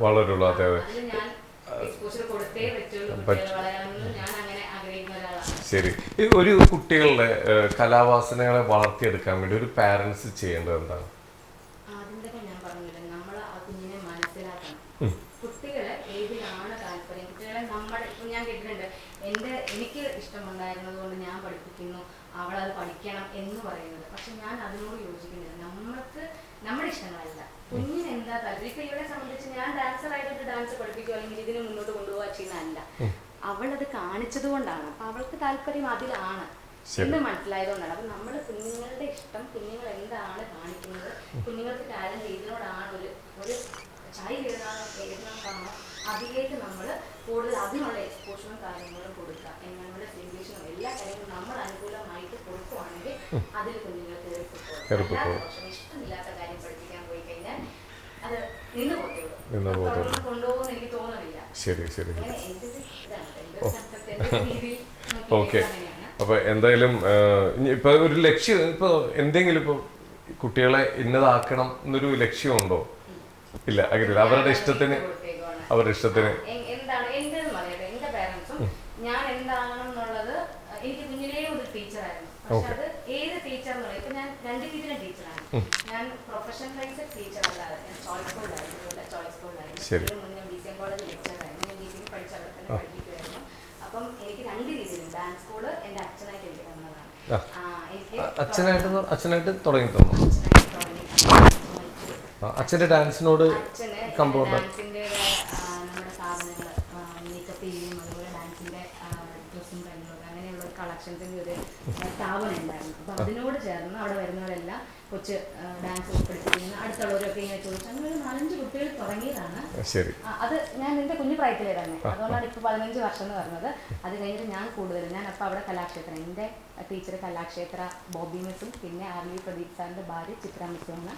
വളരുള്ളൂ. അതിൽ ഞാൻ എക്സ്പോഷർ കൊടുത്തേ പറ്റുള്ളൂ കുട്ടികൾ വളരാമെന്ന് ഞാൻ അങ്ങനെ ആഗ്രഹിക്കുന്ന ഒരാളാണ്. ശരി. ഒരു കുട്ടികളുടെ കലാവാസനകളെ വളർത്തിയെടുക്കാൻ വേണ്ടി ഒരു പാരന്റ്സ് ചെയ്യേണ്ടത് എന്താണ്? ആദ്യം തന്നെ ഞാൻ പറഞ്ഞില്ല, നമ്മൾ ആ കുഞ്ഞിനെ മനസ്സിലാക്കണം. കുട്ടികളെ ഏതിലാണ് താല്പര്യം, കുട്ടികളെ നമ്മുടെ ഇപ്പം ഞാൻ കേട്ടിട്ടുണ്ട് എനിക്ക് ഇഷ്ടമുണ്ടായിരുന്നത് കൊണ്ട് ഞാൻ പഠിപ്പിക്കുന്നു, അവളത് പഠിക്കണം എന്ന് പറയുന്നത്. പക്ഷെ ഞാൻ അതിനോട് യോജിക്കുന്നില്ല. നമ്മൾക്ക് നമ്മുടെ ഇഷ്ടങ്ങളല്ല, കുഞ്ഞിന് എന്താ താല്പര്യം. ഇപ്പൊ ഇവളെ സംബന്ധിച്ച് ഞാൻ ഡാൻസറായിട്ട് ഡാൻസ് പഠിപ്പിക്കുക അല്ലെങ്കിൽ ഇതിന് മുന്നോട്ട് കൊണ്ടുപോകാ ചെയ്യുന്നതല്ല. അവളത് കാണിച്ചത് കൊണ്ടാണ്. അപ്പൊ അവൾക്ക് താല്പര്യം അതിലാണ് എന്ന് മനസ്സിലായതുകൊണ്ടാണ്. അപ്പൊ നമ്മൾ കുഞ്ഞുങ്ങളുടെ ഇഷ്ടം, കുഞ്ഞുങ്ങൾ എന്താണ് കാണിക്കുന്നത്, കുഞ്ഞുങ്ങൾക്ക് ടാലന്റ് ഇതിനോടാണ് ഒരു ചായ എഴുതാൻ അതിലേക്ക് നമ്മൾ കൂടുതൽ അതിനുള്ള എക്സ്പോഷറും കാര്യങ്ങളും കൊടുക്കുക. നമ്മുടെ സിംഗ്ലീഷനും എല്ലാ കാര്യങ്ങളും നമ്മൾ അനുകൂലമായിട്ട് കൊടുക്കുവാണെങ്കിൽ അതിൽ കുഞ്ഞുങ്ങൾ ഇഷ്ടമില്ലാത്ത കാര്യം പഠിപ്പിക്കാൻ പോയി കഴിഞ്ഞാൽ അത് നിന്ന് പോകത്തുള്ളൂ, കൊണ്ടുപോകുമെന്ന് എനിക്ക് തോന്നുന്നില്ല. ഓക്കെ. അപ്പൊ എന്തായാലും ഇപ്പൊ ഒരു ലക്ഷ്യം, ഇപ്പൊ എന്തെങ്കിലും ഇപ്പൊ കുട്ടികളെ ഇന്നതാക്കണം എന്നൊരു ലക്ഷ്യമുണ്ടോ? ഇല്ല, അങ്ങനെയില്ല. അവരുടെ ഇഷ്ടത്തിന് എന്താണ് എന്റെ പറയട്ടെ, എന്റെ പേരൻസും ഞാൻ എന്താണെന്നുള്ളത് എനിക്ക് കുഞ്ഞിലേ ഒരു ടീച്ചറായിരുന്നു. പക്ഷെ അത് ഏത് ടീച്ചർ എന്ന് പറയുന്നത്, ഇപ്പൊ ഞാൻ 2 രീതിയിലും ടീച്ചറാണ്. ഞാൻ പ്രൊഫഷണലൈസ്ഡ് ടീച്ചർ അല്ലാതെ ഞാൻ ചോയ്സ് സ്കൂളിലായിരുന്നു. ചോയ്സ് സ്കൂളിലായിരുന്നു. മുന്നേ BCM കോളേജ് ലെക്ചറായിരുന്നു. ഞാൻ BCM പഠിച്ച അവിടെ തന്നെ പഠിപ്പിക്കുമായിരുന്നു. അപ്പം എനിക്ക് 2 രീതിയിലും ഡാൻസ് സ്കൂള് എൻ്റെ അച്ഛനായിട്ട് എനിക്ക് തന്നതാണ്. അച്ഛനായിട്ട് തുടങ്ങി തന്നു. അച്ഛൻ്റെ ഡാൻസിനോട് ഡാൻസിന്റെ നമ്മുടെ സാധനങ്ങൾ, മേക്കപ്പ് ചെയ്യും, അതുപോലെ ഡാൻസിന്റെ ഡ്രസ്സും കാര്യങ്ങളൊക്കെ അങ്ങനെയുള്ള കളക്ഷൻസിന്റെ ഒരു സ്ഥാപനം ഉണ്ടായിരുന്നു. അപ്പൊ അതിനോട് ചേർന്ന് അവിടെ വരുന്നവരെല്ലാം കൊച്ച് ഡാൻസ് പഠിപ്പിക്കുന്ന അടുത്തുള്ളവരൊക്കെ ഇങ്ങനെ ചോദിച്ചു അങ്ങനെ ഒരു 4-5 കുട്ടികൾ തുടങ്ങിയതാണ്. അത് ഞാൻ എൻ്റെ കുഞ്ഞു പ്രായത്തിലേ തന്നെ, അതുകൊണ്ടാണ് ഇപ്പോൾ 15 വർഷം എന്ന് പറഞ്ഞത്. അത് കഴിഞ്ഞിട്ട് ഞാൻ കൂടുതലും ഞാൻ അപ്പോൾ അവിടെ കലാക്ഷേത്രം, എൻ്റെ ടീച്ചർ കലാക്ഷേത്ര ബോബി മിസ്സും പിന്നെ RV പ്രദീപ് സാറിൻ്റെ ഭാര്യ ചിത്ര മിസ്സുമാണ്.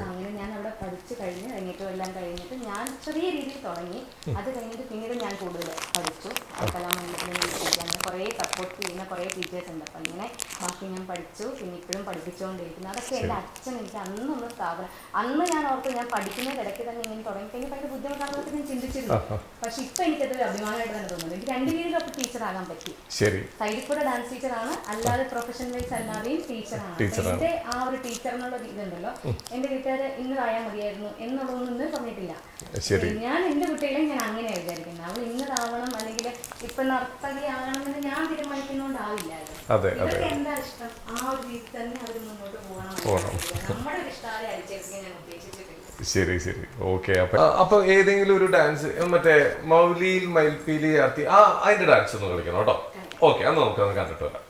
അങ്ങനെ ഞാൻ അവിടെ പഠിച്ചു കഴിഞ്ഞ് അരങ്ങേറ്റം എല്ലാം കഴിഞ്ഞിട്ട് ഞാൻ ചെറിയ രീതിയിൽ തുടങ്ങി. അത് കഴിഞ്ഞിട്ട് പിന്നീട് ഞാൻ കൂടുതൽ പഠിച്ചു. കലാമണ്ഡലത്തിൽ അങ്ങനെ കുറേ സപ്പോർട്ട് ചെയ്യുന്ന കുറേ ടീച്ചേഴ്സ് ഉണ്ട്. അപ്പം ഇങ്ങനെ ബാക്കി ഞാൻ പഠിച്ചു. പിന്നെ ഇപ്പോഴും പഠിപ്പിച്ചുകൊണ്ടിരിക്കുന്നു. അതൊക്കെ എൻ്റെ അച്ഛൻ എനിക്ക് അന്നൊന്ന് സ്ഥാപനം, അന്ന് ഞാൻ ഓർത്ത് ഞാൻ പഠിക്കുന്നതിന് ഇടയ്ക്ക് തന്നെ ഇങ്ങനെ തുടങ്ങിക്കഴിഞ്ഞാൽ ഭയങ്കര ബുദ്ധിമുട്ടാണെന്നൊക്കെ ഞാൻ ചിന്തിച്ചിരുന്നു. പക്ഷെ ഇപ്പൊ എനിക്കതൊരു അഭിമാനമായിട്ട് തന്നെ തോന്നുന്നു. എനിക്ക് 2 രീതിയിലൊക്കെ ടീച്ചറാകാൻ പറ്റി. സൈഡിൽ കൂടെ ഡാൻസ് ടീച്ചറാണ്, അല്ലാതെ പ്രൊഫഷണലൈസ് അല്ലാതെയും ടീച്ചറാണ്. എന്റെ ആ ഒരു ടീച്ചർ എന്നുള്ള ഇതുണ്ടല്ലോ, എന്റെ വീട്ടുകാര് ഇന്നതായാൽ മതിയായിരുന്നു എന്നുള്ളതൊന്നും ഇന്നും പറഞ്ഞിട്ടില്ല. ഞാൻ എന്റെ കുട്ടികളെ ഞാൻ അങ്ങനെയാണ് വിചാരിക്കുന്നത്. അവൾ ഇന്നതാവണം അല്ലെങ്കിൽ ഇപ്പൊ നർത്തകിയാകണമെന്ന് ഞാൻ തീരുമാനിക്കുന്നോണ്ടാവില്ലായിരുന്നു. ഇതൊക്കെ എന്താ ഇഷ്ടം, ആ ഒരു രീതി തന്നെ അവർ മുന്നോട്ട് പോകണം. നമ്മുടെ ഒരു ഇഷ്ടം അരിച്ചെടുക്കാൻ ഞാൻ ഉദ്ദേശിച്ചിട്ടില്ല. ശരി ഓക്കെ. അപ്പൊ ഏതെങ്കിലും ഒരു ഡാൻസ് മറ്റേ മൗലിയിൽ മയിൽപ്പീലി ആർത്തി അതിന്റെ ഡാൻസ് ഒന്ന് കളിക്കണം കേട്ടോ. ഓക്കെ, അന്ന് നമുക്കൊന്ന് കണ്ടിട്ട് വരാം.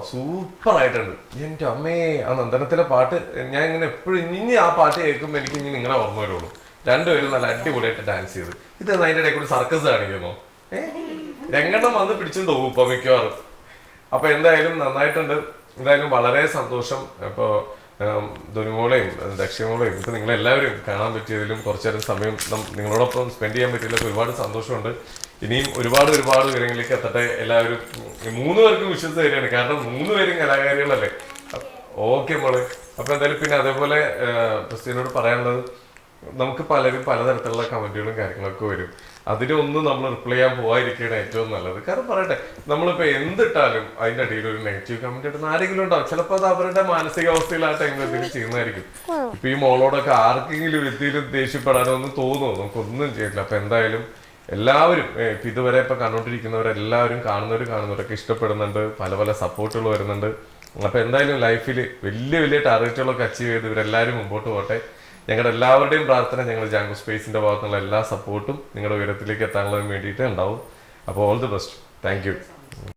സൂപ്പർ ആയിട്ടുണ്ട്. എൻ്റെ അമ്മേ, ആ നന്ദനത്തിലെ പാട്ട് ഞാൻ ഇങ്ങനെ എപ്പോഴും ഇനി ആ പാട്ട് കേൾക്കുമ്പോൾ എനിക്ക് ഇനി നിങ്ങളെ ഓർമ്മ വരുള്ളൂ. രണ്ടുപേരും നല്ല അടിപൊളിയായിട്ട് ഡാൻസ് ചെയ്ത്. ഇത് അതിൻ്റെ ഇടയിൽ കൂടി സർക്കസ് കാണിക്കുന്നോ? രണ്ടെണ്ണം വന്ന് പിടിച്ചും തോന്നും ഇപ്പൊ മിക്കവാറും. അപ്പൊ എന്തായാലും നന്നായിട്ടുണ്ട്. എന്തായാലും വളരെ സന്തോഷം. ഇപ്പോ ധനുമോളെയും ദക്ഷിണമോളെയും ഇപ്പൊ നിങ്ങളെല്ലാവരും കാണാൻ പറ്റിയതിലും കുറച്ചേരം സമയം നിങ്ങളോടൊപ്പം സ്പെൻഡ് ചെയ്യാൻ പറ്റിയതിലൊക്കെ ഒരുപാട് സന്തോഷമുണ്ട്. ഇനിയും ഒരുപാട് ഒരുപാട് ഉയരങ്ങളിലേക്ക് എത്തട്ടെ എല്ലാവരും. 3 പേർക്കും വിശ്വസിച്ച് തരികയാണ്, കാരണം 3 പേരും കലാകാരികളല്ലേ. ഓക്കെ മോളെ. അപ്പൊ എന്തായാലും പിന്നെ അതേപോലെ ക്രിസ്റ്റീനോട് പറയാനുള്ളത്, നമുക്ക് പലരും പലതരത്തിലുള്ള കമന്റുകളും കാര്യങ്ങളൊക്കെ വരും. അതിനൊന്നും നമ്മൾ റിപ്ലൈ ചെയ്യാൻ പോകാതിരിക്കുകയാണ് ഏറ്റവും നല്ലത്. കാരണം പറയട്ടെ, നമ്മളിപ്പോ എന്തിട്ടാലും അതിന്റെ അടിയിൽ ഒരു നെഗറ്റീവ് കമന്റ് ഇടുന്ന ആരെങ്കിലും ഉണ്ടാവും. ചിലപ്പോൾ അത് അവരുടെ മാനസികാവസ്ഥയിൽ ആ ടൈമിൽ എന്തെങ്കിലും ചെയ്യുന്നതായിരിക്കും. ഇപ്പൊ ഈ മോളോടൊക്കെ ആർക്കെങ്കിലും വ്യക്തിയിലും ദേഷ്യപ്പെടാനോ ഒന്നും തോന്നുമോ? നമുക്കൊന്നും ചെയ്യില്ല. അപ്പൊ എന്തായാലും എല്ലാവരും ഇതുവരെ ഇപ്പൊ കണ്ടോണ്ടിരിക്കുന്നവരെല്ലാവരും കാണുന്നവരൊക്കെ ഇഷ്ടപ്പെടുന്നുണ്ട്. പല പല സപ്പോർട്ടുകൾ വരുന്നുണ്ട്. അപ്പൊ എന്തായാലും ലൈഫിൽ വലിയ വലിയ ടാർഗറ്റുകളൊക്കെ അച്ചീവ് ചെയ്ത് ഇവരെല്ലാവരും മുമ്പോട്ട് പോട്ടെ. ഞങ്ങളുടെ എല്ലാവരുടെയും പ്രാർത്ഥന, ഞങ്ങൾ ജാങ്കോ സ്പേസിന്റെ ഭാഗത്തുള്ള എല്ലാ സപ്പോർട്ടും നിങ്ങളുടെ ഉയരത്തിലേക്ക് എത്താനുള്ളതിന് വേണ്ടിയിട്ട് ഉണ്ടാവും. അപ്പോൾ all the best. Thank you.